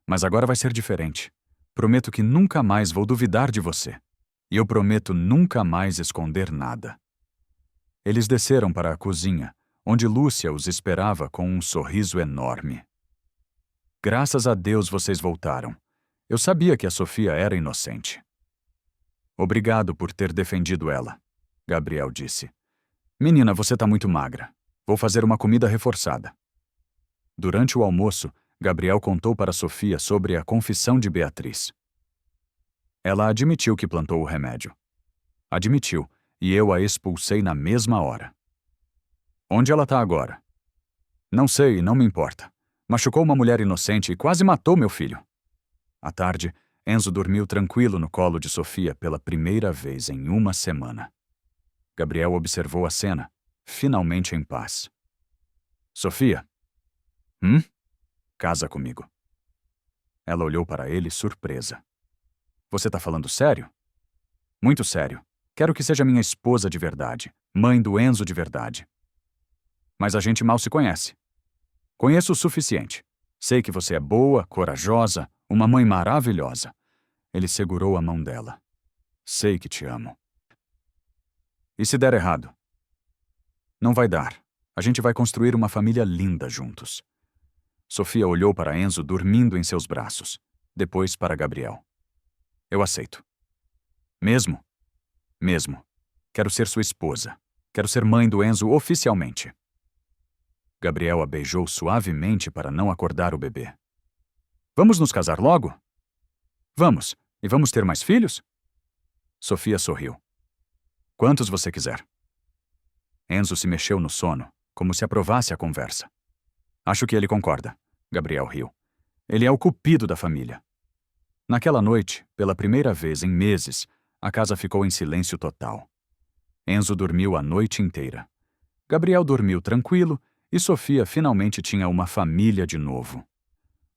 mas agora vai ser diferente. Prometo que nunca mais vou duvidar de você. E eu prometo nunca mais esconder nada. Eles desceram para a cozinha, onde Lúcia os esperava com um sorriso enorme. Graças a Deus vocês voltaram. Eu sabia que a Sofia era inocente. Obrigado por ter defendido ela, Gabriel disse. Menina, você tá muito magra. Vou fazer uma comida reforçada. Durante o almoço, Gabriel contou para Sofia sobre a confissão de Beatriz. Ela admitiu que plantou o remédio. Admitiu, e eu a expulsei na mesma hora. Onde ela tá agora? Não sei, não me importa. Machucou uma mulher inocente e quase matou meu filho. À tarde, Enzo dormiu tranquilo no colo de Sofia pela primeira vez em uma semana. Gabriel observou a cena, finalmente em paz. Sofia? Casa comigo. Ela olhou para ele surpresa. Você tá falando sério? Muito sério. Quero que seja minha esposa de verdade, mãe do Enzo de verdade. Mas a gente mal se conhece. Conheço o suficiente. Sei que você é boa, corajosa, uma mãe maravilhosa. Ele segurou a mão dela. Sei que te amo. E se der errado? Não vai dar. A gente vai construir uma família linda juntos. Sofia olhou para Enzo dormindo em seus braços, depois para Gabriel. Eu aceito. Mesmo? Mesmo. Quero ser sua esposa. Quero ser mãe do Enzo oficialmente. Gabriel a beijou suavemente para não acordar o bebê. Vamos nos casar logo? Vamos. E vamos ter mais filhos? Sofia sorriu. Quantos você quiser. Enzo se mexeu no sono, como se aprovasse a conversa. Acho que ele concorda, Gabriel riu. Ele é o cupido da família. Naquela noite, pela primeira vez em meses, a casa ficou em silêncio total. Enzo dormiu a noite inteira. Gabriel dormiu tranquilo e Sofia finalmente tinha uma família de novo.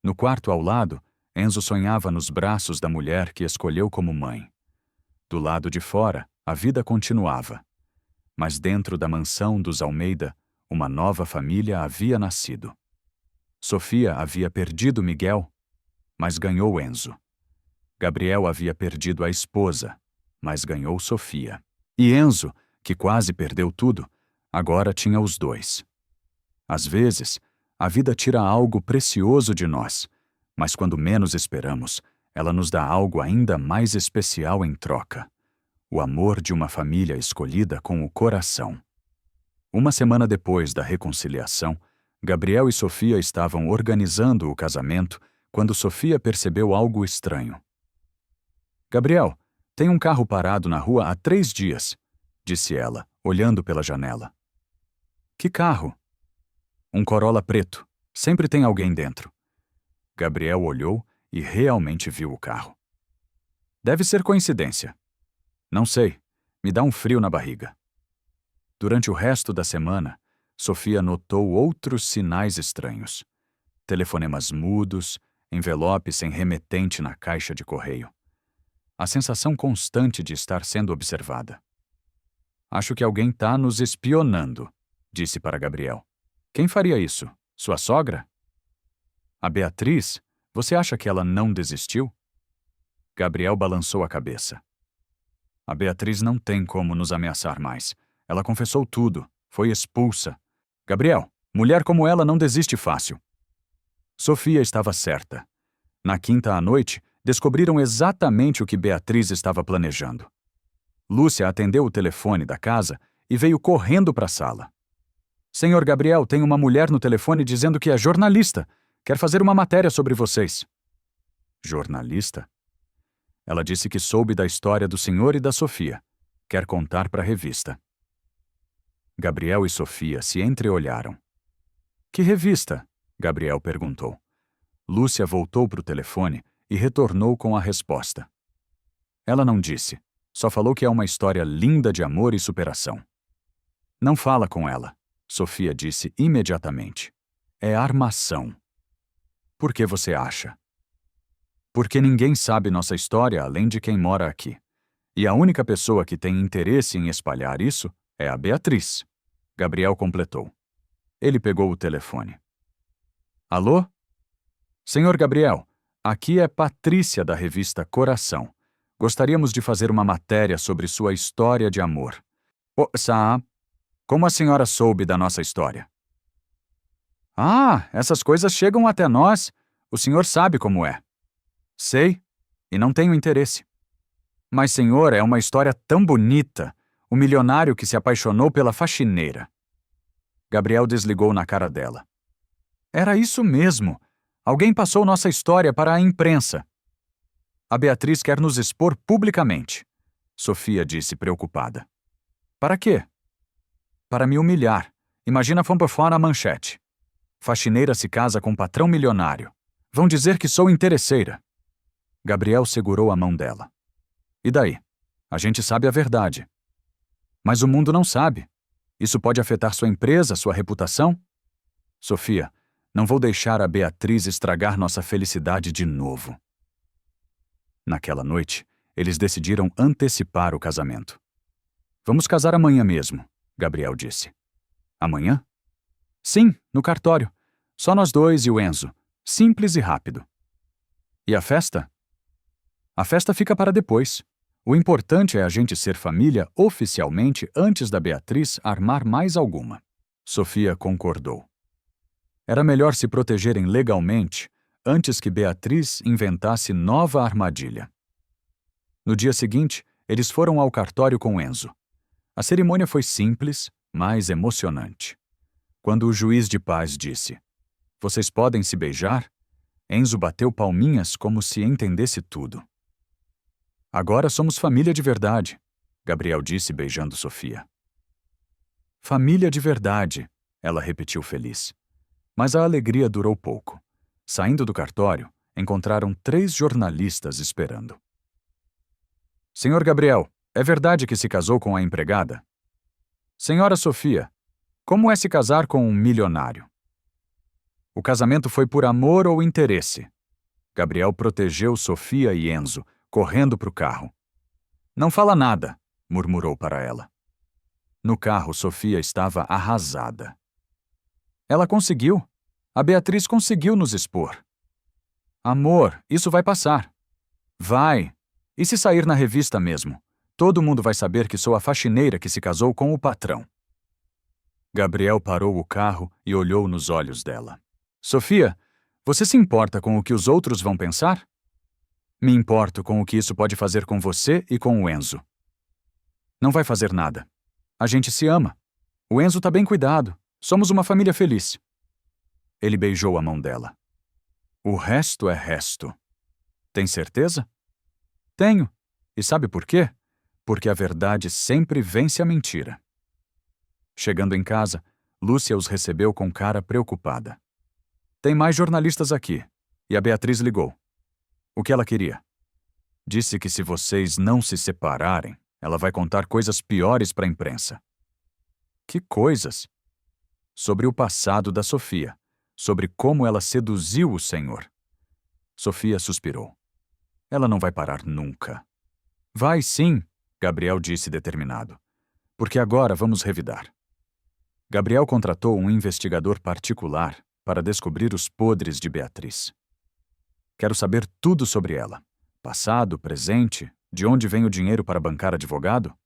No quarto ao lado, Enzo sonhava nos braços da mulher que escolheu como mãe. Do lado de fora, a vida continuava. Mas dentro da mansão dos Almeida, uma nova família havia nascido. Sofia havia perdido Miguel, mas ganhou Enzo. Gabriel havia perdido a esposa, mas ganhou Sofia. E Enzo, que quase perdeu tudo, agora tinha os dois. Às vezes, a vida tira algo precioso de nós, mas quando menos esperamos, ela nos dá algo ainda mais especial em troca: o amor de uma família escolhida com o coração. Uma semana depois da reconciliação, Gabriel e Sofia estavam organizando o casamento quando Sofia percebeu algo estranho. Gabriel, tem um carro parado na rua há 3 dias, disse ela, olhando pela janela. Que carro? Um Corolla preto. Sempre tem alguém dentro. Gabriel olhou e realmente viu o carro. Deve ser coincidência. Não sei. Me dá um frio na barriga. Durante o resto da semana, Sofia notou outros sinais estranhos. Telefonemas mudos, envelope sem remetente na caixa de correio. A sensação constante de estar sendo observada. Acho que alguém está nos espionando, disse para Gabriel. Quem faria isso? Sua sogra? A Beatriz? Você acha que ela não desistiu? Gabriel balançou a cabeça. A Beatriz não tem como nos ameaçar mais. Ela confessou tudo. Foi expulsa. Gabriel, mulher como ela não desiste fácil. Sofia estava certa. Na quinta à noite, descobriram exatamente o que Beatriz estava planejando. Lúcia atendeu o telefone da casa e veio correndo para a sala. Senhor Gabriel, tem uma mulher no telefone dizendo que é jornalista. Quer fazer uma matéria sobre vocês. Jornalista? Ela disse que soube da história do senhor e da Sofia. Quer contar para a revista. Gabriel e Sofia se entreolharam. Que revista? Gabriel perguntou. Lúcia voltou para o telefone e retornou com a resposta. Ela não disse, só falou que é uma história linda de amor e superação. Não fala com ela, Sofia disse imediatamente. É armação. Por que você acha? Porque ninguém sabe nossa história além de quem mora aqui. E a única pessoa que tem interesse em espalhar isso é a Beatriz. Gabriel completou. Ele pegou o telefone. Alô? Senhor Gabriel, aqui é Patrícia da revista Coração. Gostaríamos de fazer uma matéria sobre sua história de amor. Como a senhora soube da nossa história? Ah, essas coisas chegam até nós. O senhor sabe como é. Sei, e não tenho interesse. Mas, senhor, é uma história tão bonita. O milionário que se apaixonou pela faxineira. Gabriel desligou na cara dela. Era isso mesmo. Alguém passou nossa história para a imprensa. A Beatriz quer nos expor publicamente, Sofia disse preocupada. Para quê? Para me humilhar. Imagina Fampofoa na manchete. Faxineira se casa com patrão milionário. Vão dizer que sou interesseira. Gabriel segurou a mão dela. E daí? A gente sabe a verdade. Mas o mundo não sabe. Isso pode afetar sua empresa, sua reputação? Sofia, não vou deixar a Beatriz estragar nossa felicidade de novo. Naquela noite, eles decidiram antecipar o casamento. Vamos casar amanhã mesmo, Gabriel disse. Amanhã? Sim, no cartório. Só nós dois e o Enzo. Simples e rápido. E a festa? A festa fica para depois. O importante é a gente ser família oficialmente antes da Beatriz armar mais alguma. Sofia concordou. Era melhor se protegerem legalmente antes que Beatriz inventasse nova armadilha. No dia seguinte, eles foram ao cartório com Enzo. A cerimônia foi simples, mas emocionante. Quando o juiz de paz disse: "Vocês podem se beijar?", Enzo bateu palminhas como se entendesse tudo. Agora somos família de verdade, Gabriel disse beijando Sofia. Família de verdade, ela repetiu feliz. Mas a alegria durou pouco. Saindo do cartório, encontraram 3 jornalistas esperando. Senhor Gabriel, é verdade que se casou com a empregada? Senhora Sofia, como é se casar com um milionário? O casamento foi por amor ou interesse? Gabriel protegeu Sofia e Enzo, correndo para o carro. Não fala nada, murmurou para ela. No carro, Sofia estava arrasada. Ela conseguiu. A Beatriz conseguiu nos expor. Amor, isso vai passar. Vai. E se sair na revista mesmo? Todo mundo vai saber que sou a faxineira que se casou com o patrão. Gabriel parou o carro e olhou nos olhos dela. Sofia, você se importa com o que os outros vão pensar? Me importo com o que isso pode fazer com você e com o Enzo. Não vai fazer nada. A gente se ama. O Enzo tá bem cuidado. Somos uma família feliz. Ele beijou a mão dela. O resto é resto. Tem certeza? Tenho. E sabe por quê? Porque a verdade sempre vence a mentira. Chegando em casa, Lúcia os recebeu com cara preocupada. Tem mais jornalistas aqui. E a Beatriz ligou. O que ela queria? Disse que se vocês não se separarem, ela vai contar coisas piores para a imprensa. Que coisas? Sobre o passado da Sofia. Sobre como ela seduziu o Senhor. Sofia suspirou. Ela não vai parar nunca. Vai sim, Gabriel disse determinado. Porque agora vamos revidar. Gabriel contratou um investigador particular para descobrir os podres de Beatriz. Quero saber tudo sobre ela. Passado, presente, de onde vem o dinheiro para bancar advogado?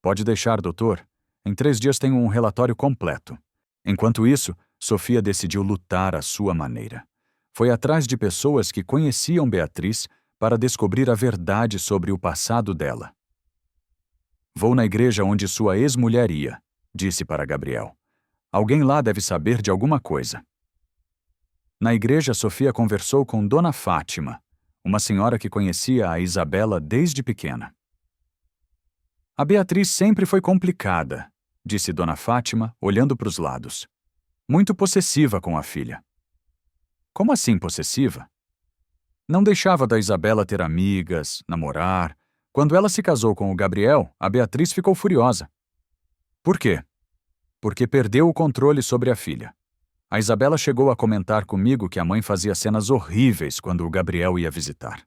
Pode deixar, doutor. Em 3 dias tenho um relatório completo. Enquanto isso, Sofia decidiu lutar à sua maneira. Foi atrás de pessoas que conheciam Beatriz para descobrir a verdade sobre o passado dela. Vou na igreja onde sua ex-mulher ia, disse para Gabriel. Alguém lá deve saber de alguma coisa. Na igreja, Sofia conversou com Dona Fátima, uma senhora que conhecia a Isabela desde pequena. A Beatriz sempre foi complicada, disse Dona Fátima, olhando para os lados. Muito possessiva com a filha. Como assim possessiva? Não deixava da Isabela ter amigas, namorar. Quando ela se casou com o Gabriel, a Beatriz ficou furiosa. Por quê? Porque perdeu o controle sobre a filha. A Isabela chegou a comentar comigo que a mãe fazia cenas horríveis quando o Gabriel ia visitar.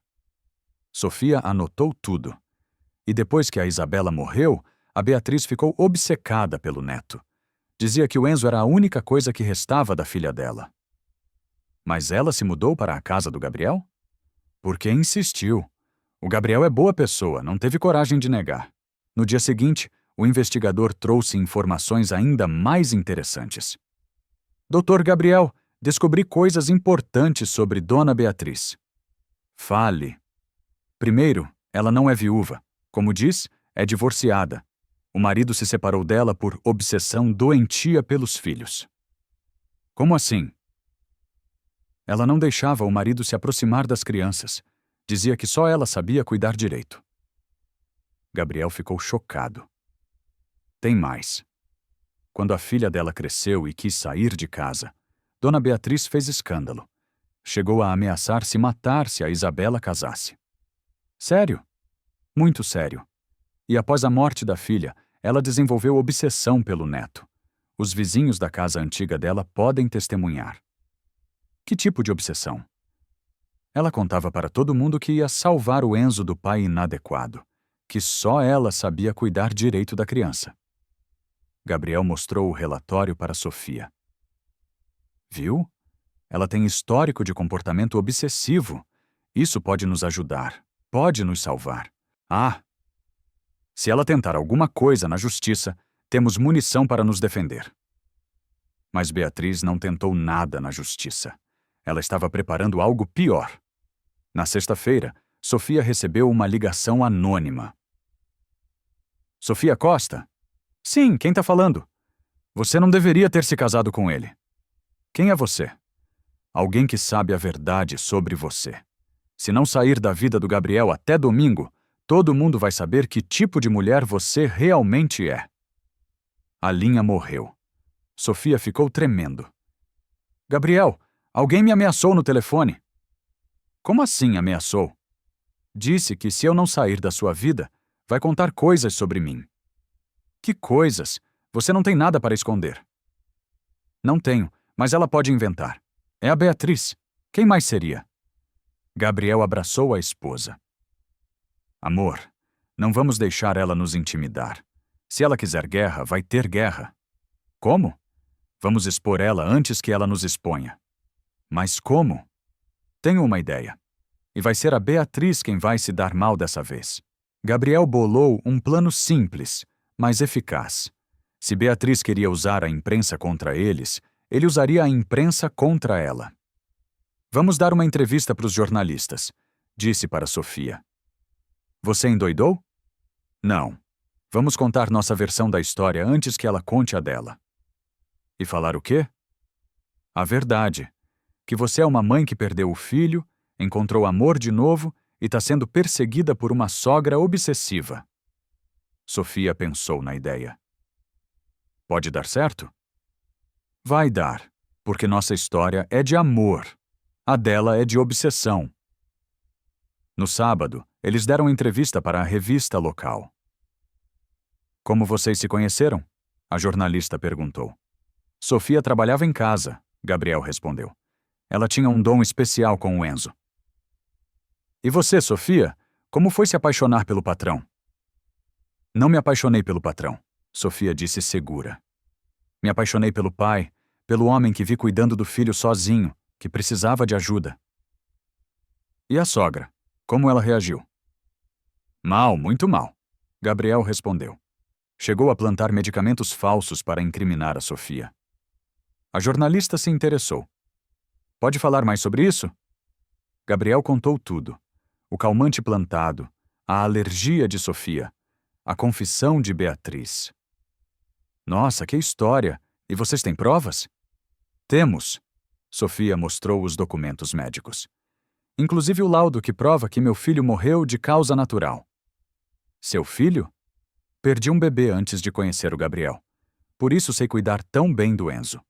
Sofia anotou tudo. E depois que a Isabela morreu, a Beatriz ficou obcecada pelo neto. Dizia que o Enzo era a única coisa que restava da filha dela. Mas ela se mudou para a casa do Gabriel? Porque insistiu. O Gabriel é boa pessoa, não teve coragem de negar. No dia seguinte, o investigador trouxe informações ainda mais interessantes. Doutor Gabriel, descobri coisas importantes sobre Dona Beatriz. Fale. Primeiro, ela não é viúva. Como diz, é divorciada. O marido se separou dela por obsessão doentia pelos filhos. Como assim? Ela não deixava o marido se aproximar das crianças. Dizia que só ela sabia cuidar direito. Gabriel ficou chocado. Tem mais. Quando a filha dela cresceu e quis sair de casa, Dona Beatriz fez escândalo. Chegou a ameaçar se matar se a Isabela casasse. Sério? Muito sério. E após a morte da filha, ela desenvolveu obsessão pelo neto. Os vizinhos da casa antiga dela podem testemunhar. Que tipo de obsessão? Ela contava para todo mundo que ia salvar o Enzo do pai inadequado, que só ela sabia cuidar direito da criança. Gabriel mostrou o relatório para Sofia. Viu? Ela tem histórico de comportamento obsessivo. Isso pode nos ajudar, pode nos salvar. Ah! Se ela tentar alguma coisa na justiça, temos munição para nos defender. Mas Beatriz não tentou nada na justiça. Ela estava preparando algo pior. Na sexta-feira, Sofia recebeu uma ligação anônima. Sofia Costa? Sim, quem tá falando? Você não deveria ter se casado com ele. Quem é você? Alguém que sabe a verdade sobre você. Se não sair da vida do Gabriel até domingo, todo mundo vai saber que tipo de mulher você realmente é. A linha morreu. Sofia ficou tremendo. Gabriel, alguém me ameaçou no telefone. Como assim ameaçou? Disse que se eu não sair da sua vida, vai contar coisas sobre mim. Que coisas? Você não tem nada para esconder. Não tenho, mas ela pode inventar. É a Beatriz. Quem mais seria? Gabriel abraçou a esposa. Amor, não vamos deixar ela nos intimidar. Se ela quiser guerra, vai ter guerra. Como? Vamos expor ela antes que ela nos exponha. Mas como? Tenho uma ideia. E vai ser a Beatriz quem vai se dar mal dessa vez. Gabriel bolou um plano simples, mas eficaz. Se Beatriz queria usar a imprensa contra eles, ele usaria a imprensa contra ela. Vamos dar uma entrevista para os jornalistas, disse para Sofia. Você endoidou? Não. Vamos contar nossa versão da história antes que ela conte a dela. E falar o quê? A verdade. Que você é uma mãe que perdeu o filho, encontrou amor de novo e está sendo perseguida por uma sogra obsessiva. Sofia pensou na ideia. Pode dar certo? Vai dar, porque nossa história é de amor. A dela é de obsessão. No sábado, eles deram entrevista para a revista local. Como vocês se conheceram? A jornalista perguntou. Sofia trabalhava em casa, Gabriel respondeu. Ela tinha um dom especial com o Enzo. E você, Sofia, como foi se apaixonar pelo patrão? Não me apaixonei pelo patrão, Sofia disse segura. Me apaixonei pelo pai, pelo homem que vi cuidando do filho sozinho, que precisava de ajuda. E a sogra? Como ela reagiu? Mal, muito mal, Gabriel respondeu. Chegou a plantar medicamentos falsos para incriminar a Sofia. A jornalista se interessou. Pode falar mais sobre isso? Gabriel contou tudo. O calmante plantado, a alergia de Sofia, a confissão de Beatriz. Nossa, que história! E vocês têm provas? Temos. Sofia mostrou os documentos médicos. Inclusive o laudo que prova que meu filho morreu de causa natural. Seu filho? Perdi um bebê antes de conhecer o Gabriel. Por isso sei cuidar tão bem do Enzo.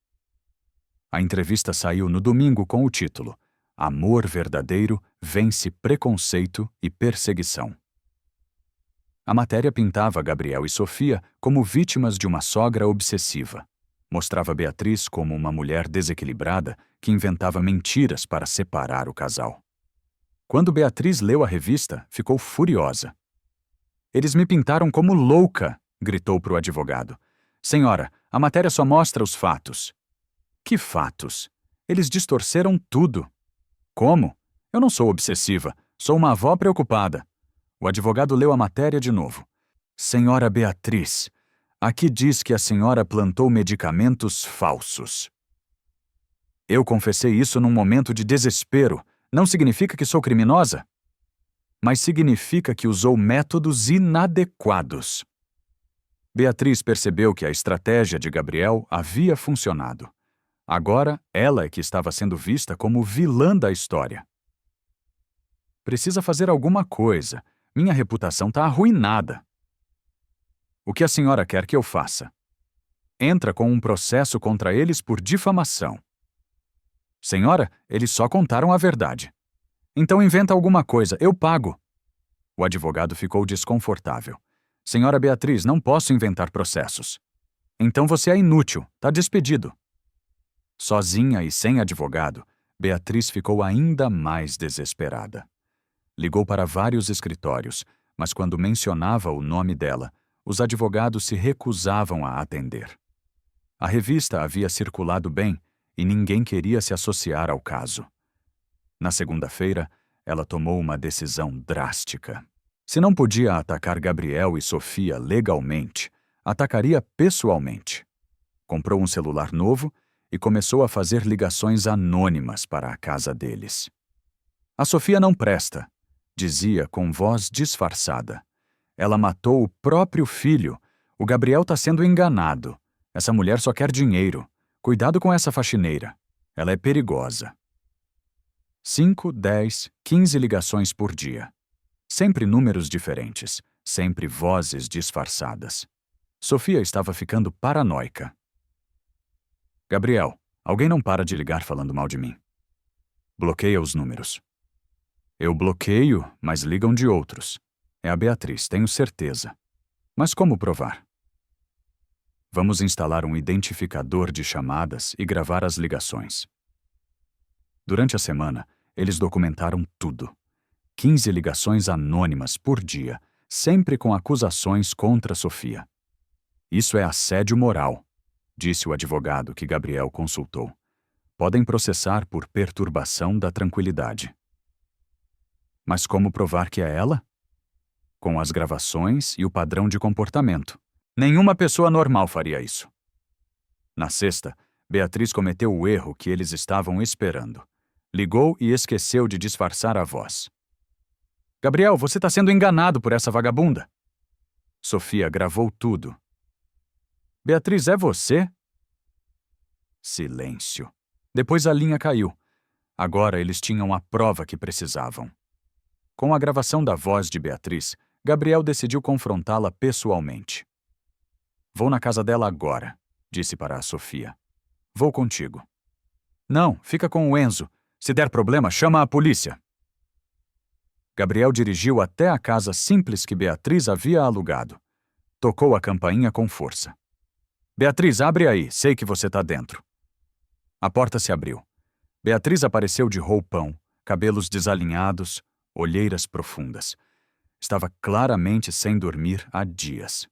A entrevista saiu no domingo com o título Amor Verdadeiro Vence Preconceito e Perseguição. A matéria pintava Gabriel e Sofia como vítimas de uma sogra obsessiva. Mostrava Beatriz como uma mulher desequilibrada que inventava mentiras para separar o casal. Quando Beatriz leu a revista, ficou furiosa. Eles me pintaram como louca, gritou para o advogado. Senhora, a matéria só mostra os fatos. Que fatos? Eles distorceram tudo. Como? Eu não sou obsessiva, sou uma avó preocupada. O advogado leu a matéria de novo. Senhora Beatriz, aqui diz que a senhora plantou medicamentos falsos. Eu confessei isso num momento de desespero. Não significa que sou criminosa? Mas significa que usou métodos inadequados. Beatriz percebeu que a estratégia de Gabriel havia funcionado. Agora, ela é que estava sendo vista como vilã da história. Precisa fazer alguma coisa. Minha reputação está arruinada. O que a senhora quer que eu faça? Entra com um processo contra eles por difamação. Senhora, eles só contaram a verdade. Então inventa alguma coisa, eu pago. O advogado ficou desconfortável. Senhora Beatriz, não posso inventar processos. Então você é inútil, tá despedido. Sozinha e sem advogado, Beatriz ficou ainda mais desesperada. Ligou para vários escritórios, mas quando mencionava o nome dela, os advogados se recusavam a atender. A revista havia circulado bem e ninguém queria se associar ao caso. Na segunda-feira, ela tomou uma decisão drástica. Se não podia atacar Gabriel e Sofia legalmente, atacaria pessoalmente. Comprou um celular novo e começou a fazer ligações anônimas para a casa deles. A Sofia não presta, dizia com voz disfarçada. Ela matou o próprio filho. O Gabriel está sendo enganado. Essa mulher só quer dinheiro. Cuidado com essa faxineira. Ela é perigosa. 5, 10, 15 ligações por dia. Sempre números diferentes, sempre vozes disfarçadas. Sofia estava ficando paranoica. Gabriel, alguém não para de ligar falando mal de mim. Bloqueia os números. Eu bloqueio, mas ligam de outros. É a Beatriz, tenho certeza. Mas como provar? Vamos instalar um identificador de chamadas e gravar as ligações. Durante a semana, eles documentaram tudo. 15 ligações anônimas por dia, sempre com acusações contra Sofia. Isso é assédio moral, disse o advogado que Gabriel consultou. Podem processar por perturbação da tranquilidade. Mas como provar que é ela? Com as gravações e o padrão de comportamento. Nenhuma pessoa normal faria isso. Na sexta, Beatriz cometeu o erro que eles estavam esperando. Ligou e esqueceu de disfarçar a voz. Gabriel, você está sendo enganado por essa vagabunda. Sofia gravou tudo. Beatriz, é você? Silêncio. Depois a linha caiu. Agora eles tinham a prova que precisavam. Com a gravação da voz de Beatriz, Gabriel decidiu confrontá-la pessoalmente. Vou na casa dela agora, disse para a Sofia. Vou contigo. Não, fica com o Enzo. Se der problema, chama a polícia. Gabriel dirigiu até a casa simples que Beatriz havia alugado. Tocou a campainha com força. Beatriz, abre aí, sei que você está dentro. A porta se abriu. Beatriz apareceu de roupão, cabelos desalinhados, olheiras profundas. Estava claramente sem dormir há dias.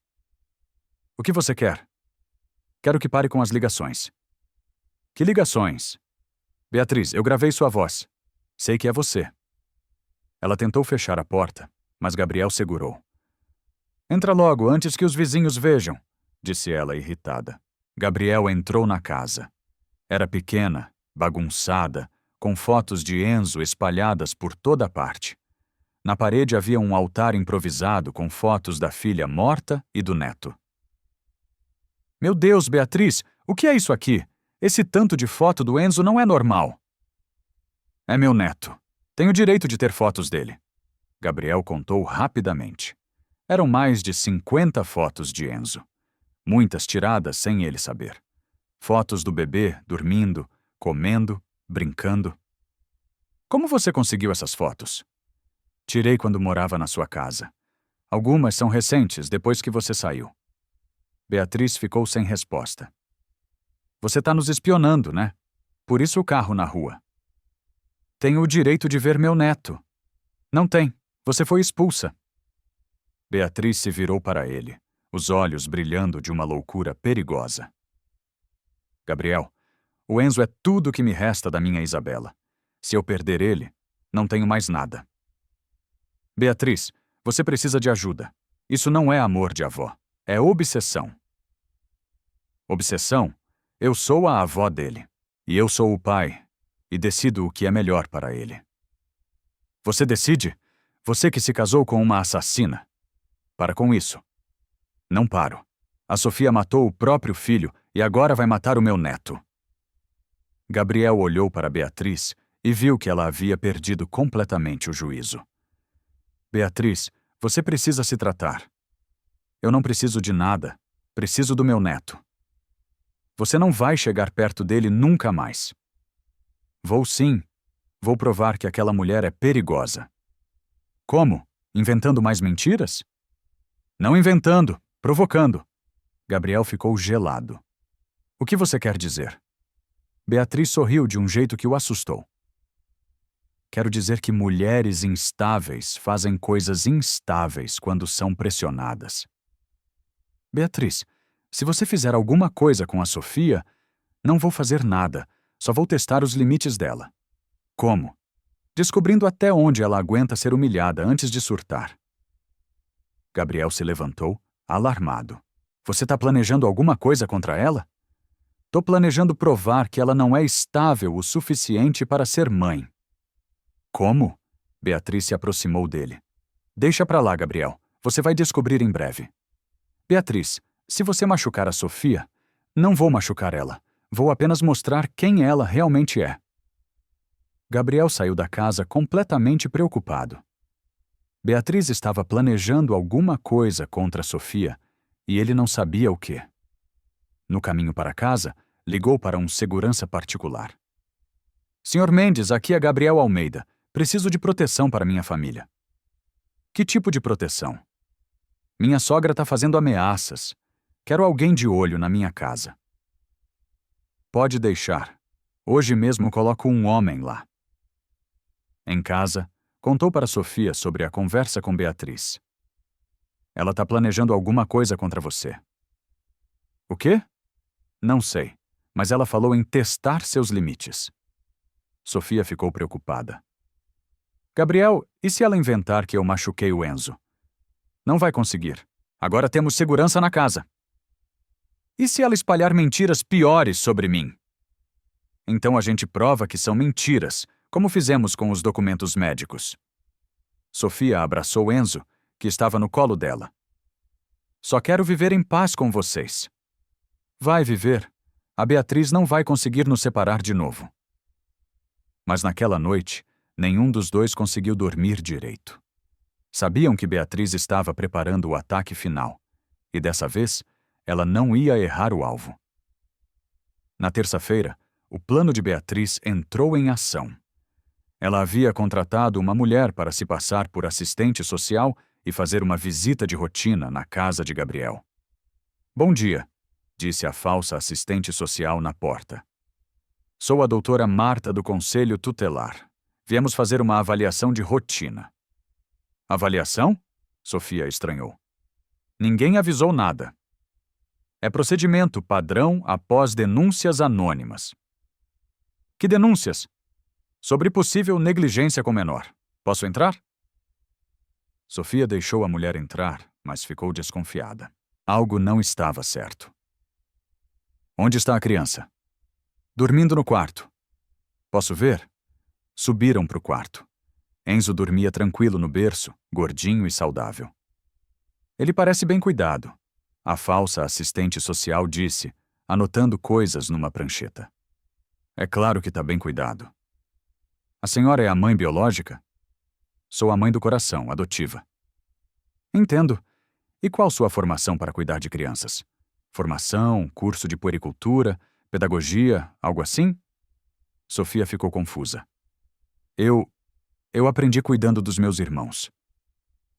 O que você quer? Quero que pare com as ligações. Que ligações? Beatriz, eu gravei sua voz. Sei que é você. Ela tentou fechar a porta, mas Gabriel segurou. Entra logo, antes que os vizinhos vejam, disse ela irritada. Gabriel entrou na casa. Era pequena, bagunçada, com fotos de Enzo espalhadas por toda parte. Na parede havia um altar improvisado com fotos da filha morta e do neto. Meu Deus, Beatriz, o que é isso aqui? Esse tanto de foto do Enzo não é normal. É meu neto. Tenho direito de ter fotos dele. Gabriel contou rapidamente. Eram mais de 50 fotos de Enzo. Muitas tiradas sem ele saber. Fotos do bebê dormindo, comendo, brincando. Como você conseguiu essas fotos? Tirei quando morava na sua casa. Algumas são recentes, depois que você saiu. Beatriz ficou sem resposta. Você está nos espionando, né? Por isso o carro na rua. Tenho o direito de ver meu neto. Não tem. Você foi expulsa. Beatriz se virou para ele, os olhos brilhando de uma loucura perigosa. Gabriel, o Enzo é tudo o que me resta da minha Isabela. Se eu perder ele, não tenho mais nada. Beatriz, você precisa de ajuda. Isso não é amor de avó. É obsessão. Obsessão? Eu sou a avó dele. E eu sou o pai. E decido o que é melhor para ele. Você decide? Você que se casou com uma assassina. Para com isso. Não paro. A Sofia matou o próprio filho e agora vai matar o meu neto. Gabriel olhou para Beatriz e viu que ela havia perdido completamente o juízo. Beatriz, você precisa se tratar. Eu não preciso de nada. Preciso do meu neto. Você não vai chegar perto dele nunca mais. Vou sim. Vou provar que aquela mulher é perigosa. Como? Inventando mais mentiras? Não inventando, provocando. Gabriel ficou gelado. O que você quer dizer? Beatriz sorriu de um jeito que o assustou. Quero dizer que mulheres instáveis fazem coisas instáveis quando são pressionadas. Beatriz, se você fizer alguma coisa com a Sofia, não vou fazer nada, só vou testar os limites dela. Como? Descobrindo até onde ela aguenta ser humilhada antes de surtar. Gabriel se levantou, alarmado. Você está planejando alguma coisa contra ela? Tô planejando provar que ela não é estável o suficiente para ser mãe. Como? Beatriz se aproximou dele. Deixa pra lá, Gabriel. Você vai descobrir em breve. Beatriz, se você machucar a Sofia, não vou machucar ela. Vou apenas mostrar quem ela realmente é. Gabriel saiu da casa completamente preocupado. Beatriz estava planejando alguma coisa contra Sofia e ele não sabia o quê. No caminho para casa, ligou para um segurança particular. Senhor Mendes, aqui é Gabriel Almeida. Preciso de proteção para minha família. Que tipo de proteção? Minha sogra está fazendo ameaças. Quero alguém de olho na minha casa. Pode deixar. Hoje mesmo coloco um homem lá. Em casa, contou para Sofia sobre a conversa com Beatriz. Ela está planejando alguma coisa contra você. O quê? Não sei, mas ela falou em testar seus limites. Sofia ficou preocupada. Gabriel, e se ela inventar que eu machuquei o Enzo? Não vai conseguir. Agora temos segurança na casa. E se ela espalhar mentiras piores sobre mim? Então a gente prova que são mentiras, como fizemos com os documentos médicos. Sofia abraçou Enzo, que estava no colo dela. Só quero viver em paz com vocês. Vai viver. A Beatriz não vai conseguir nos separar de novo. Mas naquela noite, nenhum dos dois conseguiu dormir direito. Sabiam que Beatriz estava preparando o ataque final, e dessa vez, ela não ia errar o alvo. Na terça-feira, o plano de Beatriz entrou em ação. Ela havia contratado uma mulher para se passar por assistente social e fazer uma visita de rotina na casa de Gabriel. Bom dia, disse a falsa assistente social na porta. Sou a doutora Marta do Conselho Tutelar. Viemos fazer uma avaliação de rotina. Avaliação? Sofia estranhou. Ninguém avisou nada. É procedimento padrão após denúncias anônimas. Que denúncias? Sobre possível negligência com menor. Posso entrar? Sofia deixou a mulher entrar, mas ficou desconfiada. Algo não estava certo. Onde está a criança? Dormindo no quarto. Posso ver? Subiram para o quarto. Enzo dormia tranquilo no berço, gordinho e saudável. Ele parece bem cuidado, a falsa assistente social disse, anotando coisas numa prancheta. É claro que está bem cuidado. A senhora é a mãe biológica? Sou a mãe do coração, adotiva. Entendo. E qual sua formação para cuidar de crianças? Formação, curso de puericultura, pedagogia, algo assim? Sofia ficou confusa. Eu aprendi cuidando dos meus irmãos.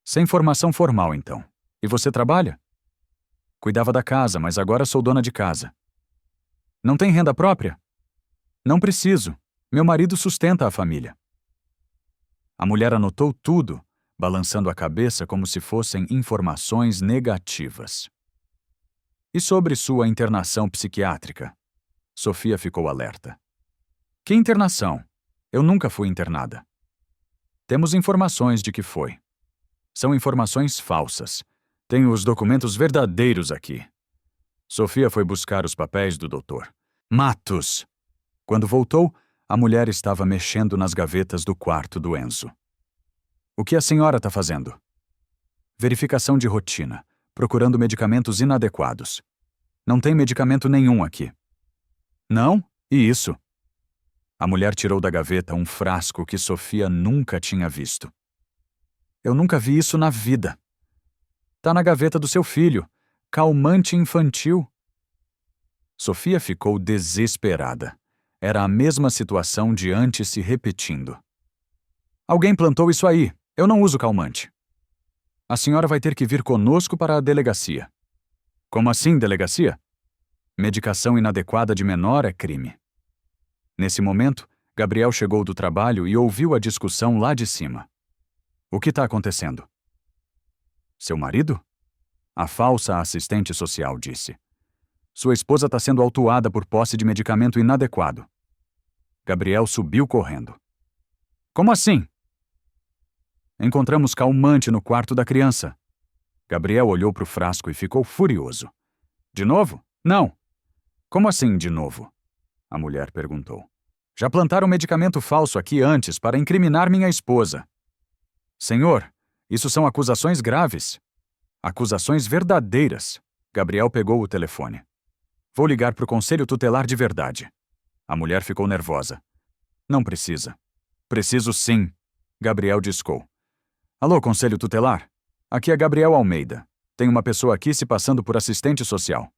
Sem formação formal, então. E você trabalha? Cuidava da casa, mas agora sou dona de casa. Não tem renda própria? Não preciso. Meu marido sustenta a família. A mulher anotou tudo, balançando a cabeça como se fossem informações negativas. E sobre sua internação psiquiátrica? Sofia ficou alerta. Que internação? Eu nunca fui internada. Temos informações de que foi. São informações falsas. Tenho os documentos verdadeiros aqui. Sofia foi buscar os papéis do doutor. Matos! Quando voltou, a mulher estava mexendo nas gavetas do quarto do Enzo. O que a senhora está fazendo? Verificação de rotina, procurando medicamentos inadequados. Não tem medicamento nenhum aqui. Não? E isso? A mulher tirou da gaveta um frasco que Sofia nunca tinha visto. Eu nunca vi isso na vida. Tá na gaveta do seu filho. Calmante infantil. Sofia ficou desesperada. Era a mesma situação de antes se repetindo. Alguém plantou isso aí. Eu não uso calmante. A senhora vai ter que vir conosco para a delegacia. Como assim, delegacia? Medicação inadequada de menor é crime. Nesse momento, Gabriel chegou do trabalho e ouviu a discussão lá de cima. O que está acontecendo? Seu marido? A falsa assistente social disse. Sua esposa está sendo autuada por posse de medicamento inadequado. Gabriel subiu correndo. Como assim? Encontramos calmante no quarto da criança. Gabriel olhou para o frasco e ficou furioso. De novo? Não. Como assim, de novo? A mulher perguntou. Já plantaram medicamento falso aqui antes para incriminar minha esposa. Senhor, isso são acusações graves. Acusações verdadeiras. Gabriel pegou o telefone. Vou ligar para o Conselho Tutelar de verdade. A mulher ficou nervosa. Não precisa. Preciso sim. Gabriel discou. Alô, Conselho Tutelar? Aqui é Gabriel Almeida. Tem uma pessoa aqui se passando por assistente social.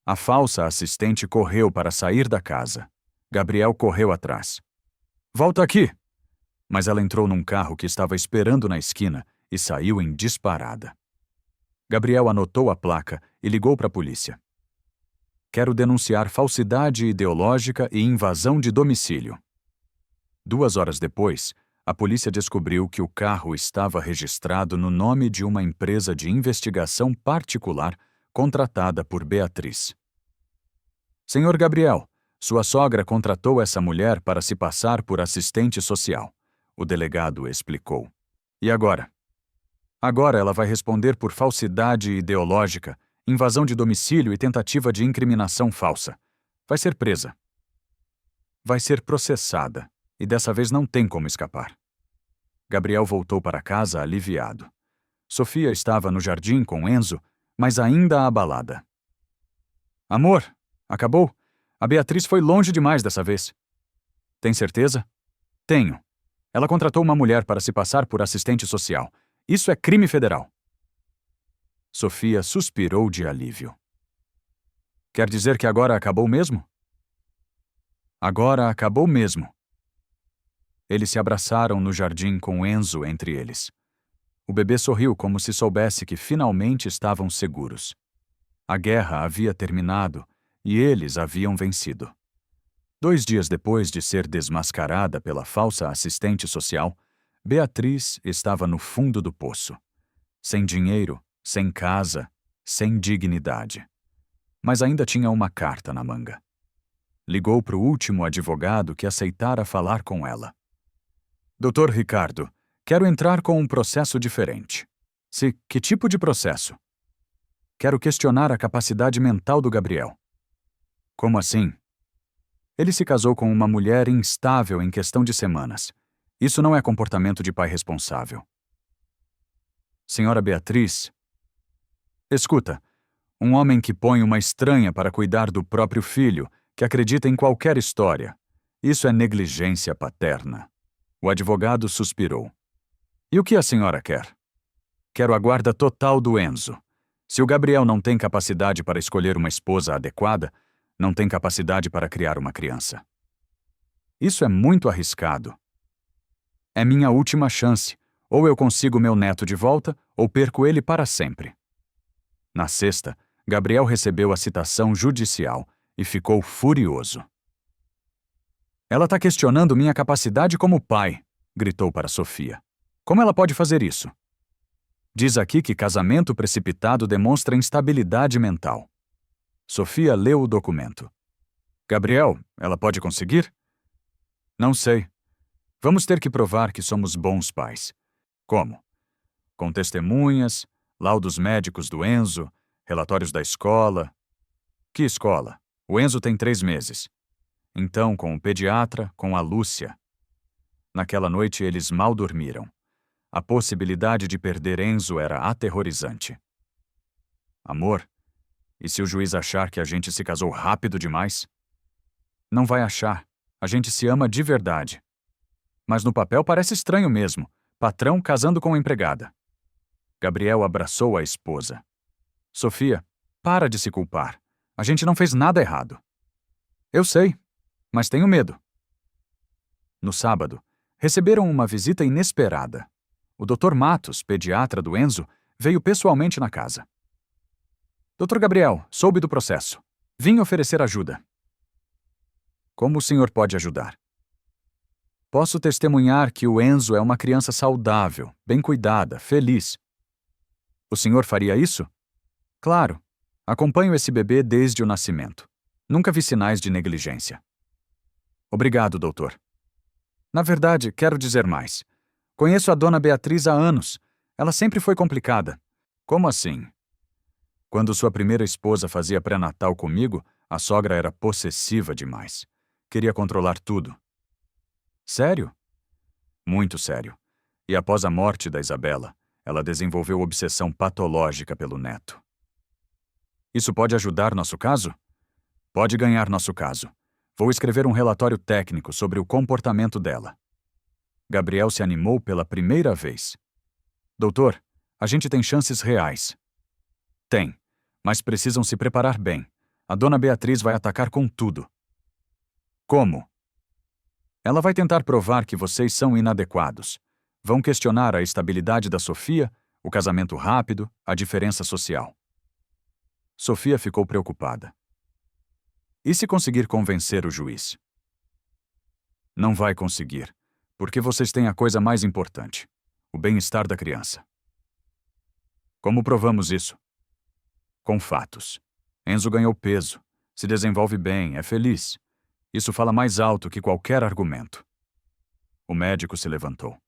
A falsa assistente correu para sair da casa. Gabriel correu atrás. Volta aqui! Mas ela entrou num carro que estava esperando na esquina e saiu em disparada. Gabriel anotou a placa e ligou para a polícia. Quero denunciar falsidade ideológica e invasão de domicílio. 2 horas depois, a polícia descobriu que o carro estava registrado no nome de uma empresa de investigação particular contratada por Beatriz. Senhor Gabriel, sua sogra contratou essa mulher para se passar por assistente social, o delegado explicou. E agora? Agora ela vai responder por falsidade ideológica, invasão de domicílio e tentativa de incriminação falsa. Vai ser presa. Vai ser processada, e dessa vez não tem como escapar. Gabriel voltou para casa aliviado. Sofia estava no jardim com Enzo, mas ainda abalada. Amor, acabou? A Beatriz foi longe demais dessa vez. Tem certeza? Tenho. Ela contratou uma mulher para se passar por assistente social. Isso é crime federal. Sofia suspirou de alívio. Quer dizer que agora acabou mesmo? Agora acabou mesmo. Eles se abraçaram no jardim com Enzo entre eles. O bebê sorriu como se soubesse que finalmente estavam seguros. A guerra havia terminado e eles haviam vencido. 2 dias depois de ser desmascarada pela falsa assistente social, Beatriz estava no fundo do poço. Sem dinheiro, sem casa, sem dignidade. Mas ainda tinha uma carta na manga. Ligou para o último advogado que aceitara falar com ela. Dr. Ricardo, quero entrar com um processo diferente. Que tipo de processo? Quero questionar a capacidade mental do Gabriel. Como assim? Ele se casou com uma mulher instável em questão de semanas. Isso não é comportamento de pai responsável. Senhora Beatriz, escuta, um homem que põe uma estranha para cuidar do próprio filho, que acredita em qualquer história, isso é negligência paterna. O advogado suspirou. E o que a senhora quer? Quero a guarda total do Enzo. Se o Gabriel não tem capacidade para escolher uma esposa adequada, não tem capacidade para criar uma criança. Isso é muito arriscado. É minha última chance. Ou eu consigo meu neto de volta, ou perco ele para sempre. Na sexta, Gabriel recebeu a citação judicial e ficou furioso. Ela está questionando minha capacidade como pai, gritou para Sofia. Como ela pode fazer isso? Diz aqui que casamento precipitado demonstra instabilidade mental. Sofia leu o documento. Gabriel, ela pode conseguir? Não sei. Vamos ter que provar que somos bons pais. Como? Com testemunhas, laudos médicos do Enzo, relatórios da escola. Que escola? O Enzo tem 3 meses. Então, com o pediatra, com a Lúcia. Naquela noite, eles mal dormiram. A possibilidade de perder Enzo era aterrorizante. Amor, e se o juiz achar que a gente se casou rápido demais? Não vai achar. A gente se ama de verdade. Mas no papel parece estranho mesmo. Patrão casando com empregada. Gabriel abraçou a esposa. Sofia, para de se culpar. A gente não fez nada errado. Eu sei, mas tenho medo. No sábado, receberam uma visita inesperada. O Dr. Matos, pediatra do Enzo, veio pessoalmente na casa. Dr. Gabriel, soube do processo. Vim oferecer ajuda. Como o senhor pode ajudar? Posso testemunhar que o Enzo é uma criança saudável, bem cuidada, feliz. O senhor faria isso? Claro. Acompanho esse bebê desde o nascimento. Nunca vi sinais de negligência. Obrigado, doutor. Na verdade, quero dizer mais. Conheço a dona Beatriz há anos. Ela sempre foi complicada. Como assim? Quando sua primeira esposa fazia pré-natal comigo, a sogra era possessiva demais. Queria controlar tudo. Sério? Muito sério. E após a morte da Isabela, ela desenvolveu obsessão patológica pelo neto. Isso pode ajudar nosso caso? Pode ganhar nosso caso. Vou escrever um relatório técnico sobre o comportamento dela. Gabriel se animou pela primeira vez. Doutor, a gente tem chances reais. Tem, mas precisam se preparar bem. A dona Beatriz vai atacar com tudo. Como? Ela vai tentar provar que vocês são inadequados. Vão questionar a estabilidade da Sofia, O casamento rápido, a diferença social. Sofia ficou preocupada. E se conseguir convencer o juiz? Não vai conseguir, porque vocês têm a coisa mais importante: o bem-estar da criança. Como provamos isso? Com fatos. Enzo ganhou peso, se desenvolve bem, é feliz. Isso fala mais alto que qualquer argumento. O médico se levantou.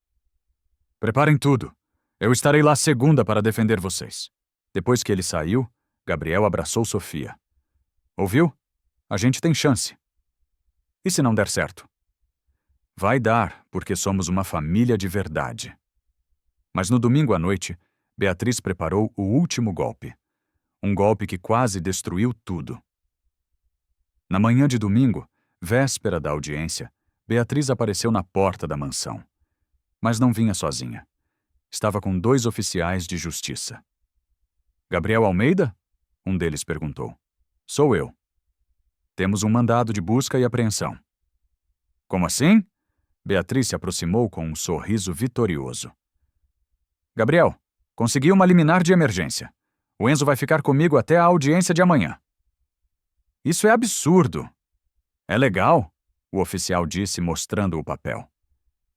Preparem tudo. Eu estarei lá segunda para defender vocês. Depois que ele saiu, Gabriel abraçou Sofia. Ouviu? A gente tem chance. E se não der certo? Vai dar, porque somos uma família de verdade. Mas no domingo à noite, Beatriz preparou o último golpe. Um golpe que quase destruiu tudo. Na manhã de domingo, véspera da audiência, Beatriz apareceu na porta da mansão. Mas não vinha sozinha. Estava com 2 oficiais de justiça. Gabriel Almeida? Um deles perguntou. Sou eu. Temos um mandado de busca e apreensão. Como assim? Beatriz se aproximou com um sorriso vitorioso. Gabriel, consegui uma liminar de emergência. O Enzo vai ficar comigo até a audiência de amanhã. Isso é absurdo. É legal, o oficial disse, mostrando o papel.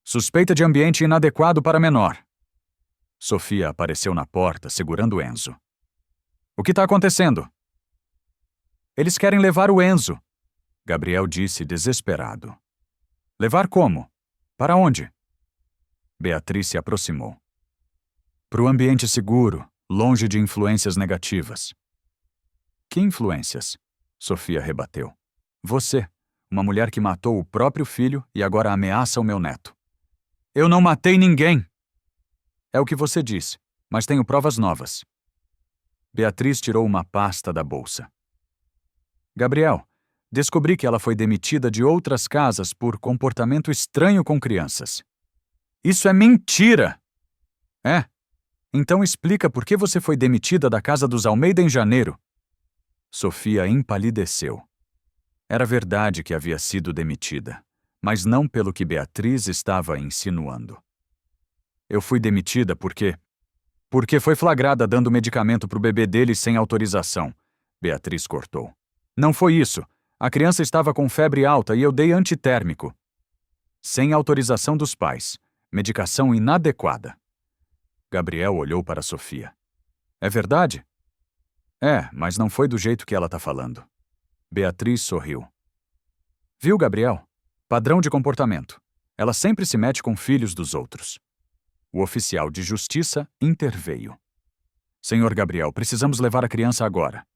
Suspeita de ambiente inadequado para menor. Sofia apareceu na porta, segurando Enzo. O que está acontecendo? Eles querem levar o Enzo, Gabriel disse, desesperado. Levar como? Para onde? Beatriz se aproximou. Para o ambiente seguro, longe de influências negativas. Que influências? Sofia rebateu. Você, uma mulher que matou o próprio filho e agora ameaça o meu neto. Eu não matei ninguém! É o que você disse, mas tenho provas novas. Beatriz tirou uma pasta da bolsa. Gabriel, descobri que ela foi demitida de outras casas por comportamento estranho com crianças. Isso é mentira! É? Então explica por que você foi demitida da casa dos Almeida em janeiro. Sofia empalideceu. Era verdade que havia sido demitida, mas não pelo que Beatriz estava insinuando. Eu fui demitida porque foi flagrada dando medicamento para o bebê dele sem autorização. Beatriz cortou. Não foi isso. A criança estava com febre alta e eu dei antitérmico. Sem autorização dos pais. Medicação inadequada. Gabriel olhou para Sofia. É verdade? É, mas não foi do jeito que ela está falando. Beatriz sorriu. Viu, Gabriel? Padrão de comportamento. Ela sempre se mete com filhos dos outros. O oficial de justiça interveio. Senhor Gabriel, precisamos levar a criança agora.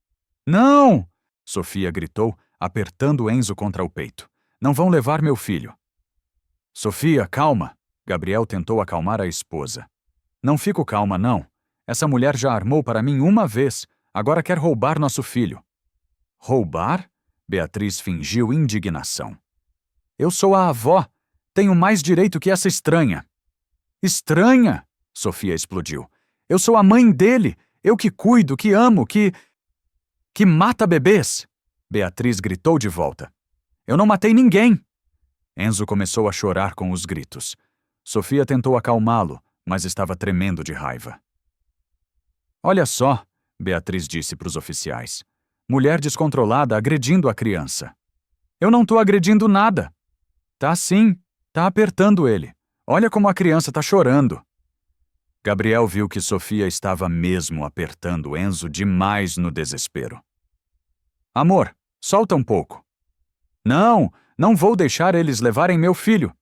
Não! Sofia gritou, apertando Enzo contra o peito. Não vão levar meu filho. Sofia, calma. Gabriel tentou acalmar a esposa. Não fico calma, não. Essa mulher já armou para mim uma vez. Agora quer roubar nosso filho. Roubar? Beatriz fingiu indignação. Eu sou a avó. Tenho mais direito que essa estranha. Estranha? Sofia explodiu. Eu sou a mãe dele. Eu que cuido, que amo, que mata bebês. Beatriz gritou de volta. Eu não matei ninguém. Enzo começou a chorar com os gritos. Sofia tentou acalmá-lo, mas estava tremendo de raiva. Olha só, Beatriz disse para os oficiais. Mulher descontrolada agredindo a criança. Eu não tô agredindo nada. Tá sim, tá apertando ele. Olha como a criança tá chorando. Gabriel viu que Sofia estava mesmo apertando Enzo demais no desespero. Amor, solta um pouco. Não, não vou deixar eles levarem meu filho.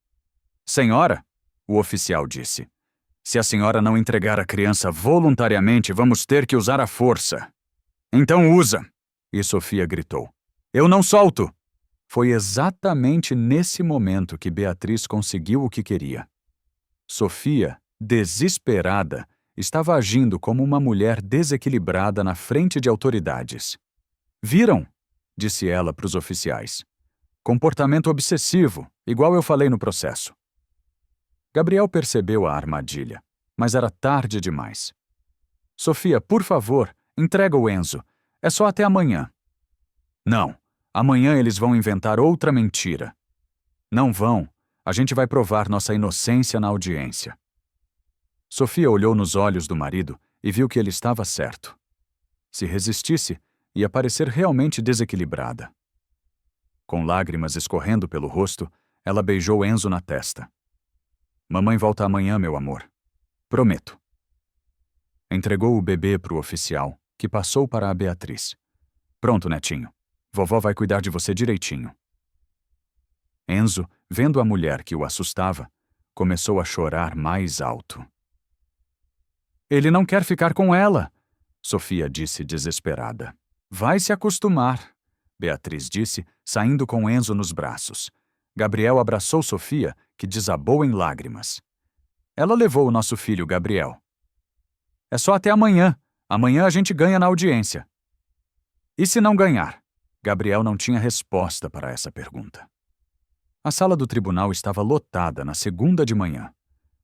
Senhora, o oficial disse. Se a senhora não entregar a criança voluntariamente, vamos ter que usar a força. Então usa! E Sofia gritou. Eu não solto! Foi exatamente nesse momento que Beatriz conseguiu o que queria. Sofia, desesperada, estava agindo como uma mulher desequilibrada na frente de autoridades. Viram? Disse ela para os oficiais. Comportamento obsessivo, igual eu falei no processo. Gabriel percebeu a armadilha, mas era tarde demais. Sofia, por favor, entrega o Enzo. É só até amanhã. Não, amanhã eles vão inventar outra mentira. Não vão. A gente vai provar nossa inocência na audiência. Sofia olhou nos olhos do marido e viu que ele estava certo. Se resistisse, ia parecer realmente desequilibrada. Com lágrimas escorrendo pelo rosto, ela beijou Enzo na testa. Mamãe volta amanhã, meu amor. Prometo. Entregou o bebê para o oficial, que passou para a Beatriz. Pronto, netinho. Vovó vai cuidar de você direitinho. Enzo, vendo a mulher que o assustava, começou a chorar mais alto. Ele não quer ficar com ela, Sofia disse desesperada. Vai se acostumar, Beatriz disse, saindo com Enzo nos braços. Gabriel abraçou Sofia, que desabou em lágrimas. Ela levou o nosso filho, Gabriel. É só até amanhã. Amanhã a gente ganha na audiência. E se não ganhar? Gabriel não tinha resposta para essa pergunta. A sala do tribunal estava lotada na segunda de manhã.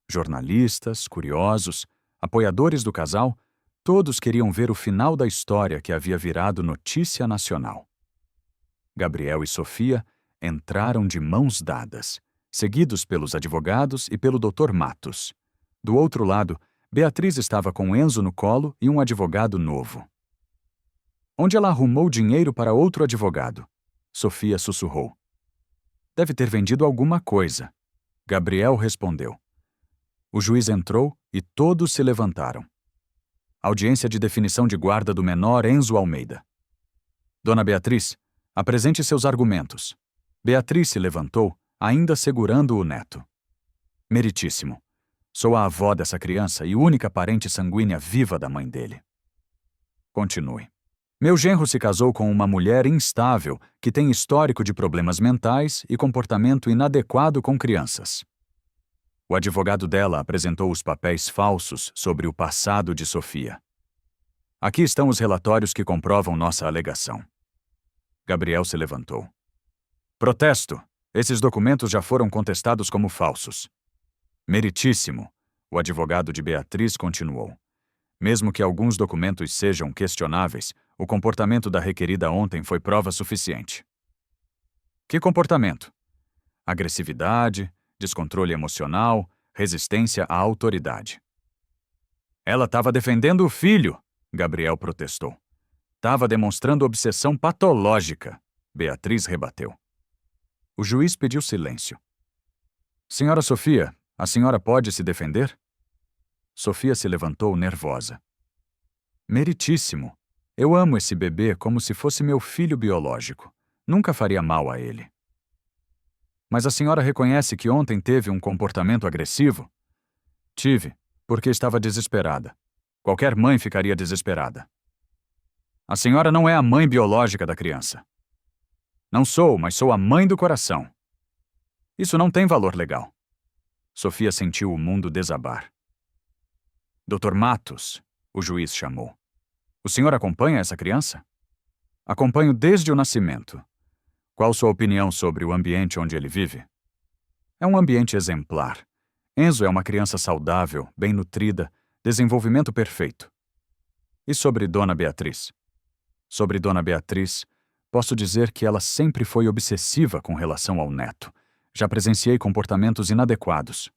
Jornalistas, curiosos, apoiadores do casal, todos queriam ver o final da história que havia virado notícia nacional. Gabriel e Sofia entraram de mãos dadas, seguidos pelos advogados e pelo Dr. Matos. Do outro lado, Beatriz estava com Enzo no colo e um advogado novo. Onde ela arrumou dinheiro para outro advogado? Sofia sussurrou. Deve ter vendido alguma coisa. Gabriel respondeu. O juiz entrou e todos se levantaram. Audiência de definição de guarda do menor Enzo Almeida. Dona Beatriz, apresente seus argumentos. Beatriz se levantou, ainda segurando o neto. Meritíssimo. Sou a avó dessa criança e única parente sanguínea viva da mãe dele. Continue. Meu genro se casou com uma mulher instável que tem histórico de problemas mentais e comportamento inadequado com crianças. O advogado dela apresentou os papéis falsos sobre o passado de Sofia. Aqui estão os relatórios que comprovam nossa alegação. Gabriel se levantou. Protesto! Esses documentos já foram contestados como falsos. Meritíssimo! O advogado de Beatriz continuou. Mesmo que alguns documentos sejam questionáveis, o comportamento da requerida ontem foi prova suficiente. Que comportamento? Agressividade, descontrole emocional, resistência à autoridade. Ela estava defendendo o filho, Gabriel protestou. Estava demonstrando obsessão patológica, Beatriz rebateu. O juiz pediu silêncio. Senhora Sofia, a senhora pode se defender? Sofia se levantou nervosa. Meritíssimo. Eu amo esse bebê como se fosse meu filho biológico. Nunca faria mal a ele. Mas a senhora reconhece que ontem teve um comportamento agressivo? Tive, porque estava desesperada. Qualquer mãe ficaria desesperada. A senhora não é a mãe biológica da criança. Não sou, mas sou a mãe do coração. Isso não tem valor legal. Sofia sentiu o mundo desabar. Dr. Matos, o juiz chamou. O senhor acompanha essa criança? Acompanho desde o nascimento. Qual sua opinião sobre o ambiente onde ele vive? É um ambiente exemplar. Enzo é uma criança saudável, bem nutrida, desenvolvimento perfeito. E sobre Dona Beatriz? Sobre Dona Beatriz, posso dizer que ela sempre foi obsessiva com relação ao neto. Já presenciei comportamentos inadequados.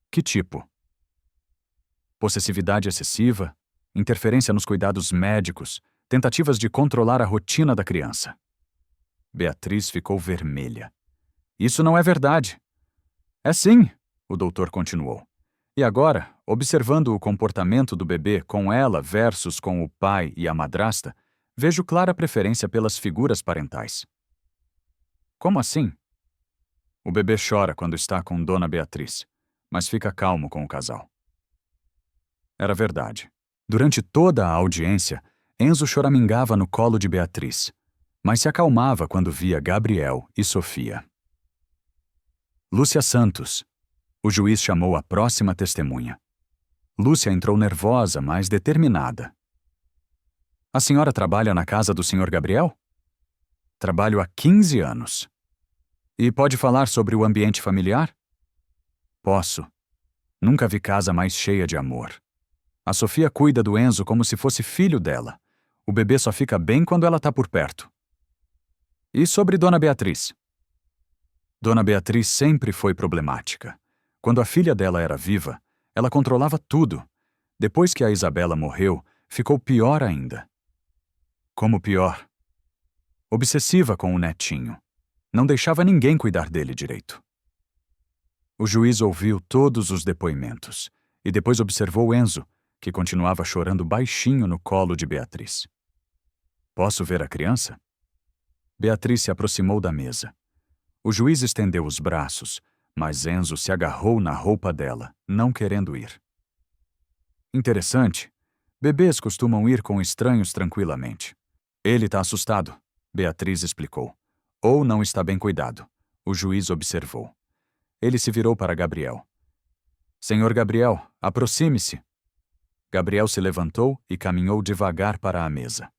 Que tipo? Possessividade excessiva, interferência nos cuidados médicos, tentativas de controlar a rotina da criança. Beatriz ficou vermelha. Isso não é verdade. É sim, o doutor continuou. E agora, observando o comportamento do bebê com ela versus com o pai e a madrasta, vejo clara preferência pelas figuras parentais. Como assim? O bebê chora quando está com Dona Beatriz, mas fica calmo com o casal. Era verdade. Durante toda a audiência, Enzo choramingava no colo de Beatriz, mas se acalmava quando via Gabriel e Sofia. Lúcia Santos. O juiz chamou a próxima testemunha. Lúcia entrou nervosa, mas determinada. A senhora trabalha na casa do Sr. Gabriel? Trabalho há 15 anos. E pode falar sobre o ambiente familiar? Posso. Nunca vi casa mais cheia de amor. A Sofia cuida do Enzo como se fosse filho dela. O bebê só fica bem quando ela está por perto. E sobre Dona Beatriz? Dona Beatriz sempre foi problemática. Quando a filha dela era viva, Ela controlava tudo. Depois que a Isabela morreu, ficou pior ainda. Como pior? Obsessiva com o netinho. Não deixava ninguém cuidar dele direito. O juiz ouviu todos os depoimentos e depois observou Enzo, que continuava chorando baixinho no colo de Beatriz. Posso ver a criança? Beatriz se aproximou da mesa. O juiz estendeu os braços, mas Enzo se agarrou na roupa dela, não querendo ir. Interessante. Bebês costumam ir com estranhos tranquilamente. Ele está assustado, Beatriz explicou. Ou não está bem cuidado, o juiz observou. Ele se virou para Gabriel. Senhor Gabriel, aproxime-se. Gabriel se levantou e caminhou devagar para a mesa.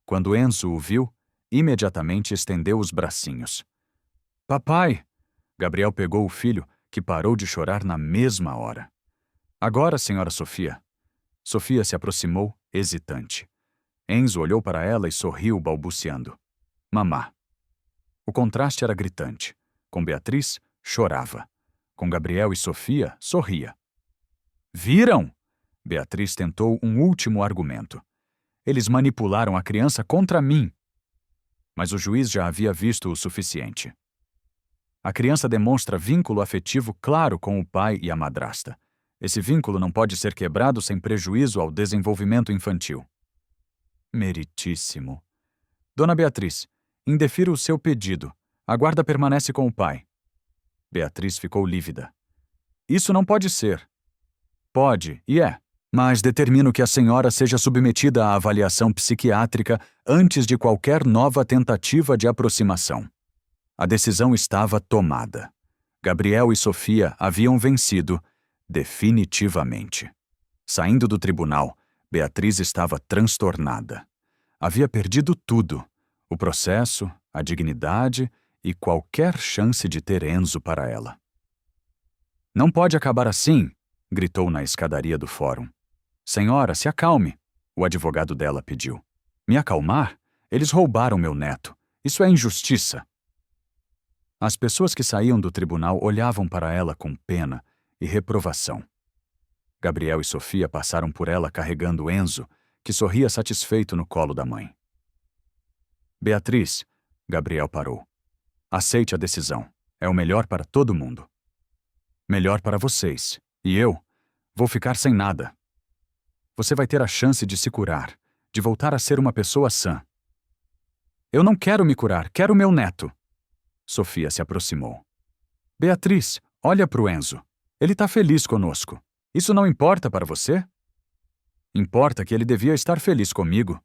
Quando Enzo o viu, imediatamente estendeu os bracinhos. Papai! Gabriel pegou o filho, que parou de chorar na mesma hora. Agora, senhora Sofia. Sofia se aproximou, hesitante. Enzo olhou para ela e sorriu, balbuciando. Mamá. O contraste era gritante. Com Beatriz, chorava. Com Gabriel e Sofia, sorria. Viram? Beatriz tentou um último argumento. Eles manipularam a criança contra mim. Mas o juiz já havia visto o suficiente. A criança demonstra vínculo afetivo claro com o pai e a madrasta. Esse vínculo não pode ser quebrado sem prejuízo ao desenvolvimento infantil. Meritíssimo. Dona Beatriz, indefiro o seu pedido. A guarda permanece com o pai. Beatriz ficou lívida. Isso não pode ser. Pode, e é. Mas determino que a senhora seja submetida à avaliação psiquiátrica antes de qualquer nova tentativa de aproximação. A decisão estava tomada. Gabriel e Sofia haviam vencido definitivamente. Saindo do tribunal, Beatriz estava transtornada. Havia perdido tudo: o processo, a dignidade e qualquer chance de ter Enzo para ela. Não pode acabar assim, gritou na escadaria do fórum. Senhora, se acalme, o advogado dela pediu. Me acalmar? Eles roubaram meu neto. Isso é injustiça. As pessoas que saíam do tribunal olhavam para ela com pena e reprovação. Gabriel e Sofia passaram por ela carregando Enzo, que sorria satisfeito no colo da mãe. Beatriz, Gabriel parou. Aceite a decisão. É o melhor para todo mundo. Melhor para vocês. E eu vou ficar sem nada. Você vai ter a chance de se curar, de voltar a ser uma pessoa sã. Eu não quero me curar, quero meu neto. Sofia se aproximou. Beatriz, olha pro Enzo. Ele tá feliz conosco. Isso não importa para você? Importa que ele devia estar feliz comigo.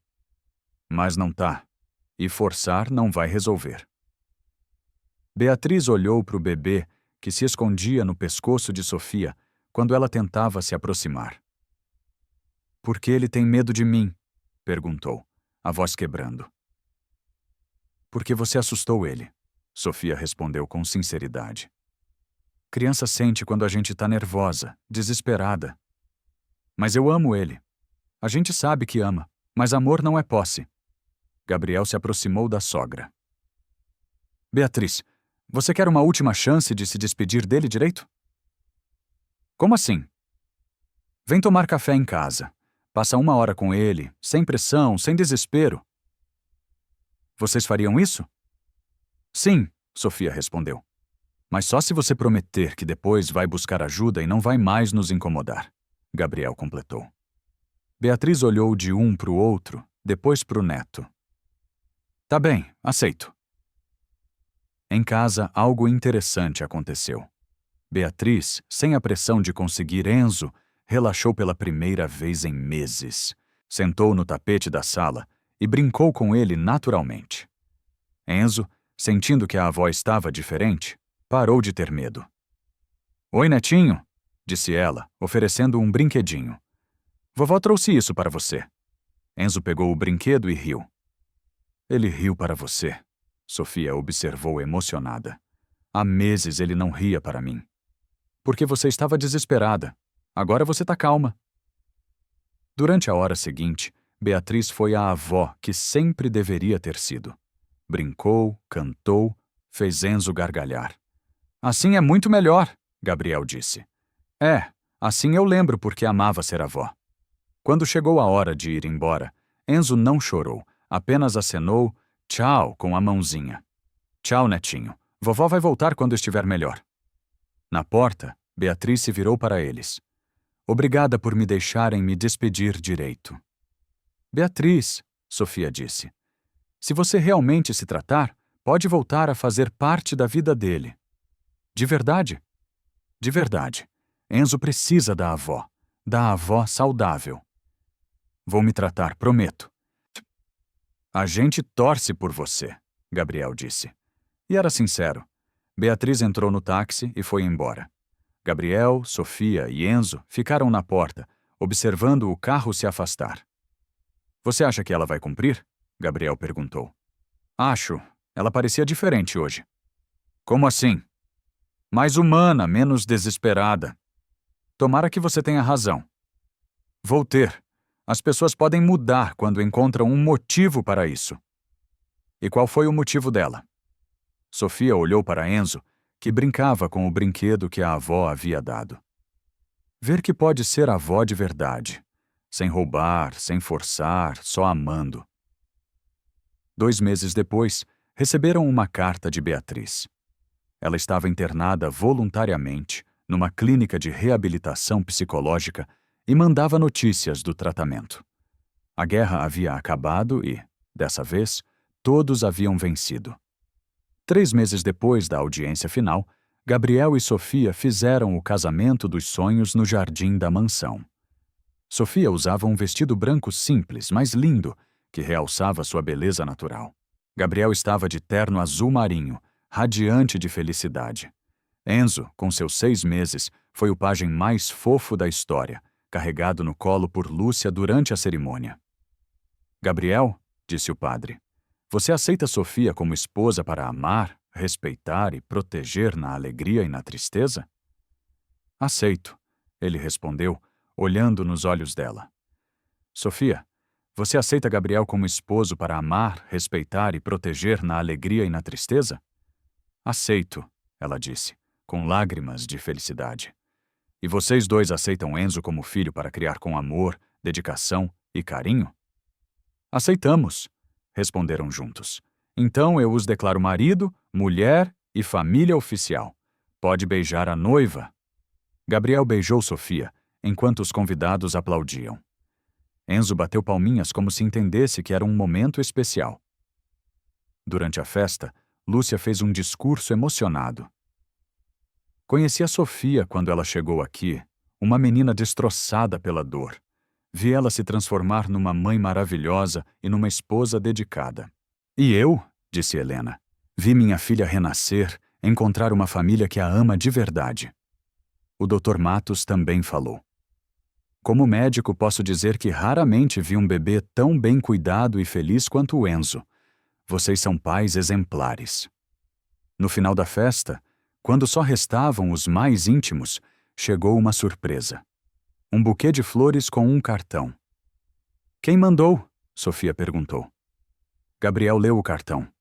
Mas não tá. E forçar não vai resolver. Beatriz olhou pro bebê que se escondia no pescoço de Sofia quando ela tentava se aproximar. Por que ele tem medo de mim? Perguntou, a voz quebrando. Porque você assustou ele, Sofia respondeu com sinceridade. Criança sente quando a gente tá nervosa, desesperada. Mas eu amo ele. A gente sabe que ama, mas amor não é posse. Gabriel se aproximou da sogra. Beatriz, você quer uma última chance de se despedir dele direito? Como assim? Vem tomar café em casa. Passa 1 hora com ele, sem pressão, sem desespero. Vocês fariam isso? Sim, Sofia respondeu. Mas só se você prometer que depois vai buscar ajuda e não vai mais nos incomodar, Gabriel completou. Beatriz olhou de um para o outro, depois para o neto. Tá bem, aceito. Em casa, algo interessante aconteceu. Beatriz, sem a pressão de conseguir Enzo, relaxou pela primeira vez em meses. Sentou no tapete da sala e brincou com ele naturalmente. Enzo, sentindo que a avó estava diferente, parou de ter medo. Oi, netinho, disse ela, oferecendo um brinquedinho. Vovó trouxe isso para você. Enzo pegou o brinquedo e riu. Ele riu para você, Sofia observou emocionada. Há meses ele não ria para mim. Porque você estava desesperada. Agora você tá calma. Durante a hora seguinte, Beatriz foi a avó que sempre deveria ter sido. Brincou, cantou, fez Enzo gargalhar. Assim é muito melhor, Gabriel disse. É, Assim eu lembro porque amava ser avó. Quando chegou a hora de ir embora, Enzo não chorou, apenas acenou tchau com a mãozinha. Tchau, netinho. Vovó vai voltar quando estiver melhor. Na porta, Beatriz se virou para eles. Obrigada por me deixarem me despedir direito. Beatriz, Sofia disse, se você realmente se tratar, pode voltar a fazer parte da vida dele. De verdade? De verdade. Enzo precisa da avó saudável. Vou me tratar, prometo. A gente torce por você, Gabriel disse. E era sincero. Beatriz entrou no táxi e foi embora. Gabriel, Sofia e Enzo ficaram na porta, observando o carro se afastar. Você acha que ela vai cumprir? Gabriel perguntou. Acho. Ela parecia diferente hoje. Como assim? Mais humana, menos desesperada. Tomara que você tenha razão. Vou ter. As pessoas podem mudar quando encontram um motivo para isso. E qual foi o motivo dela? Sofia olhou para Enzo, que brincava com o brinquedo que a avó havia dado. Ver que pode ser avó de verdade, sem roubar, sem forçar, só amando. 2 meses depois, receberam uma carta de Beatriz. Ela estava internada voluntariamente numa clínica de reabilitação psicológica e mandava notícias do tratamento. A guerra havia acabado e, dessa vez, todos haviam vencido. 3 meses depois da audiência final, Gabriel e Sofia fizeram o casamento dos sonhos no jardim da mansão. Sofia usava um vestido branco simples, mas lindo, que realçava sua beleza natural. Gabriel estava de terno azul marinho, radiante de felicidade. Enzo, com seus 6 meses, foi o pajem mais fofo da história, carregado no colo por Lúcia durante a cerimônia. Gabriel, disse o padre, você aceita Sofia como esposa para amar, respeitar e proteger na alegria e na tristeza? Aceito, ele respondeu, olhando nos olhos dela. Sofia, você aceita Gabriel como esposo para amar, respeitar e proteger na alegria e na tristeza? Aceito, ela disse, com lágrimas de felicidade. E vocês dois aceitam Enzo como filho para criar com amor, dedicação e carinho? Aceitamos, responderam juntos. Então eu os declaro marido, mulher e família oficial. Pode beijar a noiva. Gabriel beijou Sofia, enquanto os convidados aplaudiam. Enzo bateu palminhas como se entendesse que era um momento especial. Durante a festa, Lúcia fez um discurso emocionado. Conheci a Sofia quando ela chegou aqui, uma menina destroçada pela dor. Vi ela se transformar numa mãe maravilhosa e numa esposa dedicada. E eu, disse Helena, vi minha filha renascer, encontrar uma família que a ama de verdade. O Dr. Matos também falou. Como médico, posso dizer que raramente vi um bebê tão bem cuidado e feliz quanto o Enzo. Vocês são pais exemplares. No final da festa, quando só restavam os mais íntimos, chegou uma surpresa. Um buquê de flores com um cartão. Quem mandou? Sofia perguntou. Gabriel leu o cartão.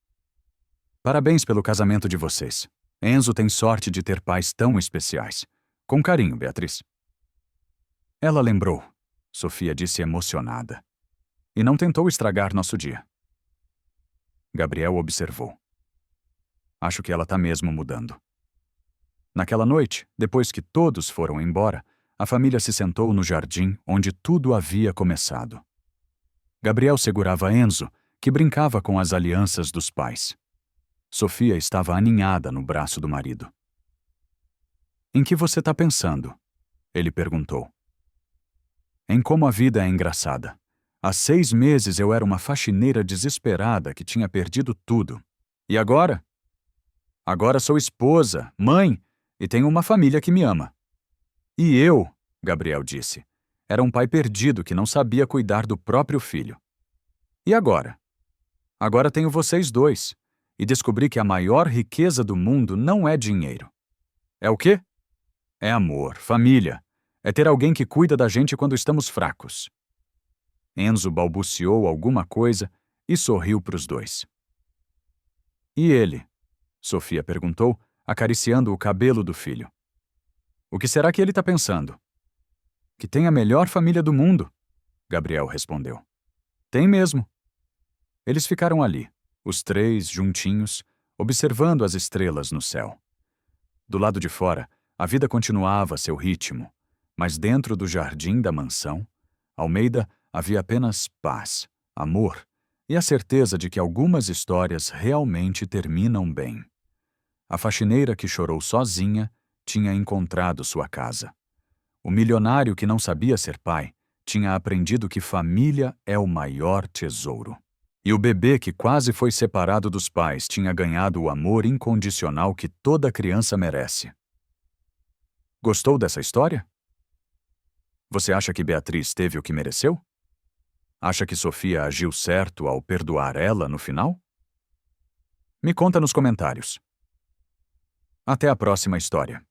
Parabéns pelo casamento de vocês. Enzo tem sorte de ter pais tão especiais. Com carinho, Beatriz. Ela lembrou, Sofia disse emocionada. E não tentou estragar nosso dia. Gabriel observou. Acho que ela tá mesmo mudando. Naquela noite, depois que todos foram embora, a família se sentou no jardim onde tudo havia começado. Gabriel segurava Enzo, que brincava com as alianças dos pais. Sofia estava aninhada no braço do marido. Em que você tá pensando? Ele perguntou. Em como a vida é engraçada. Há 6 meses eu era uma faxineira desesperada que tinha perdido tudo. E agora? Agora sou esposa, mãe, e tenho uma família que me ama. E eu, Gabriel disse, era um pai perdido que não sabia cuidar do próprio filho. E agora? Agora tenho vocês dois, e descobri que a maior riqueza do mundo não é dinheiro. É o quê? É amor, família. É ter alguém que cuida da gente quando estamos fracos. Enzo balbuciou alguma coisa e sorriu para os dois. E ele? Sofia perguntou, acariciando o cabelo do filho. O que será que ele está pensando? Que tem a melhor família do mundo, Gabriel respondeu. Tem mesmo. Eles ficaram ali, os três juntinhos, observando as estrelas no céu. Do lado de fora, a vida continuava a seu ritmo, mas dentro do jardim da mansão, Almeida havia apenas paz, amor e a certeza de que algumas histórias realmente terminam bem. A faxineira que chorou sozinha tinha encontrado sua casa. O milionário que não sabia ser pai tinha aprendido que família é o maior tesouro. E o bebê que quase foi separado dos pais tinha ganhado o amor incondicional que toda criança merece. Gostou dessa história? Você acha que Beatriz teve o que mereceu? Acha que Sofia agiu certo ao perdoar ela no final? Me conta nos comentários. Até a próxima história.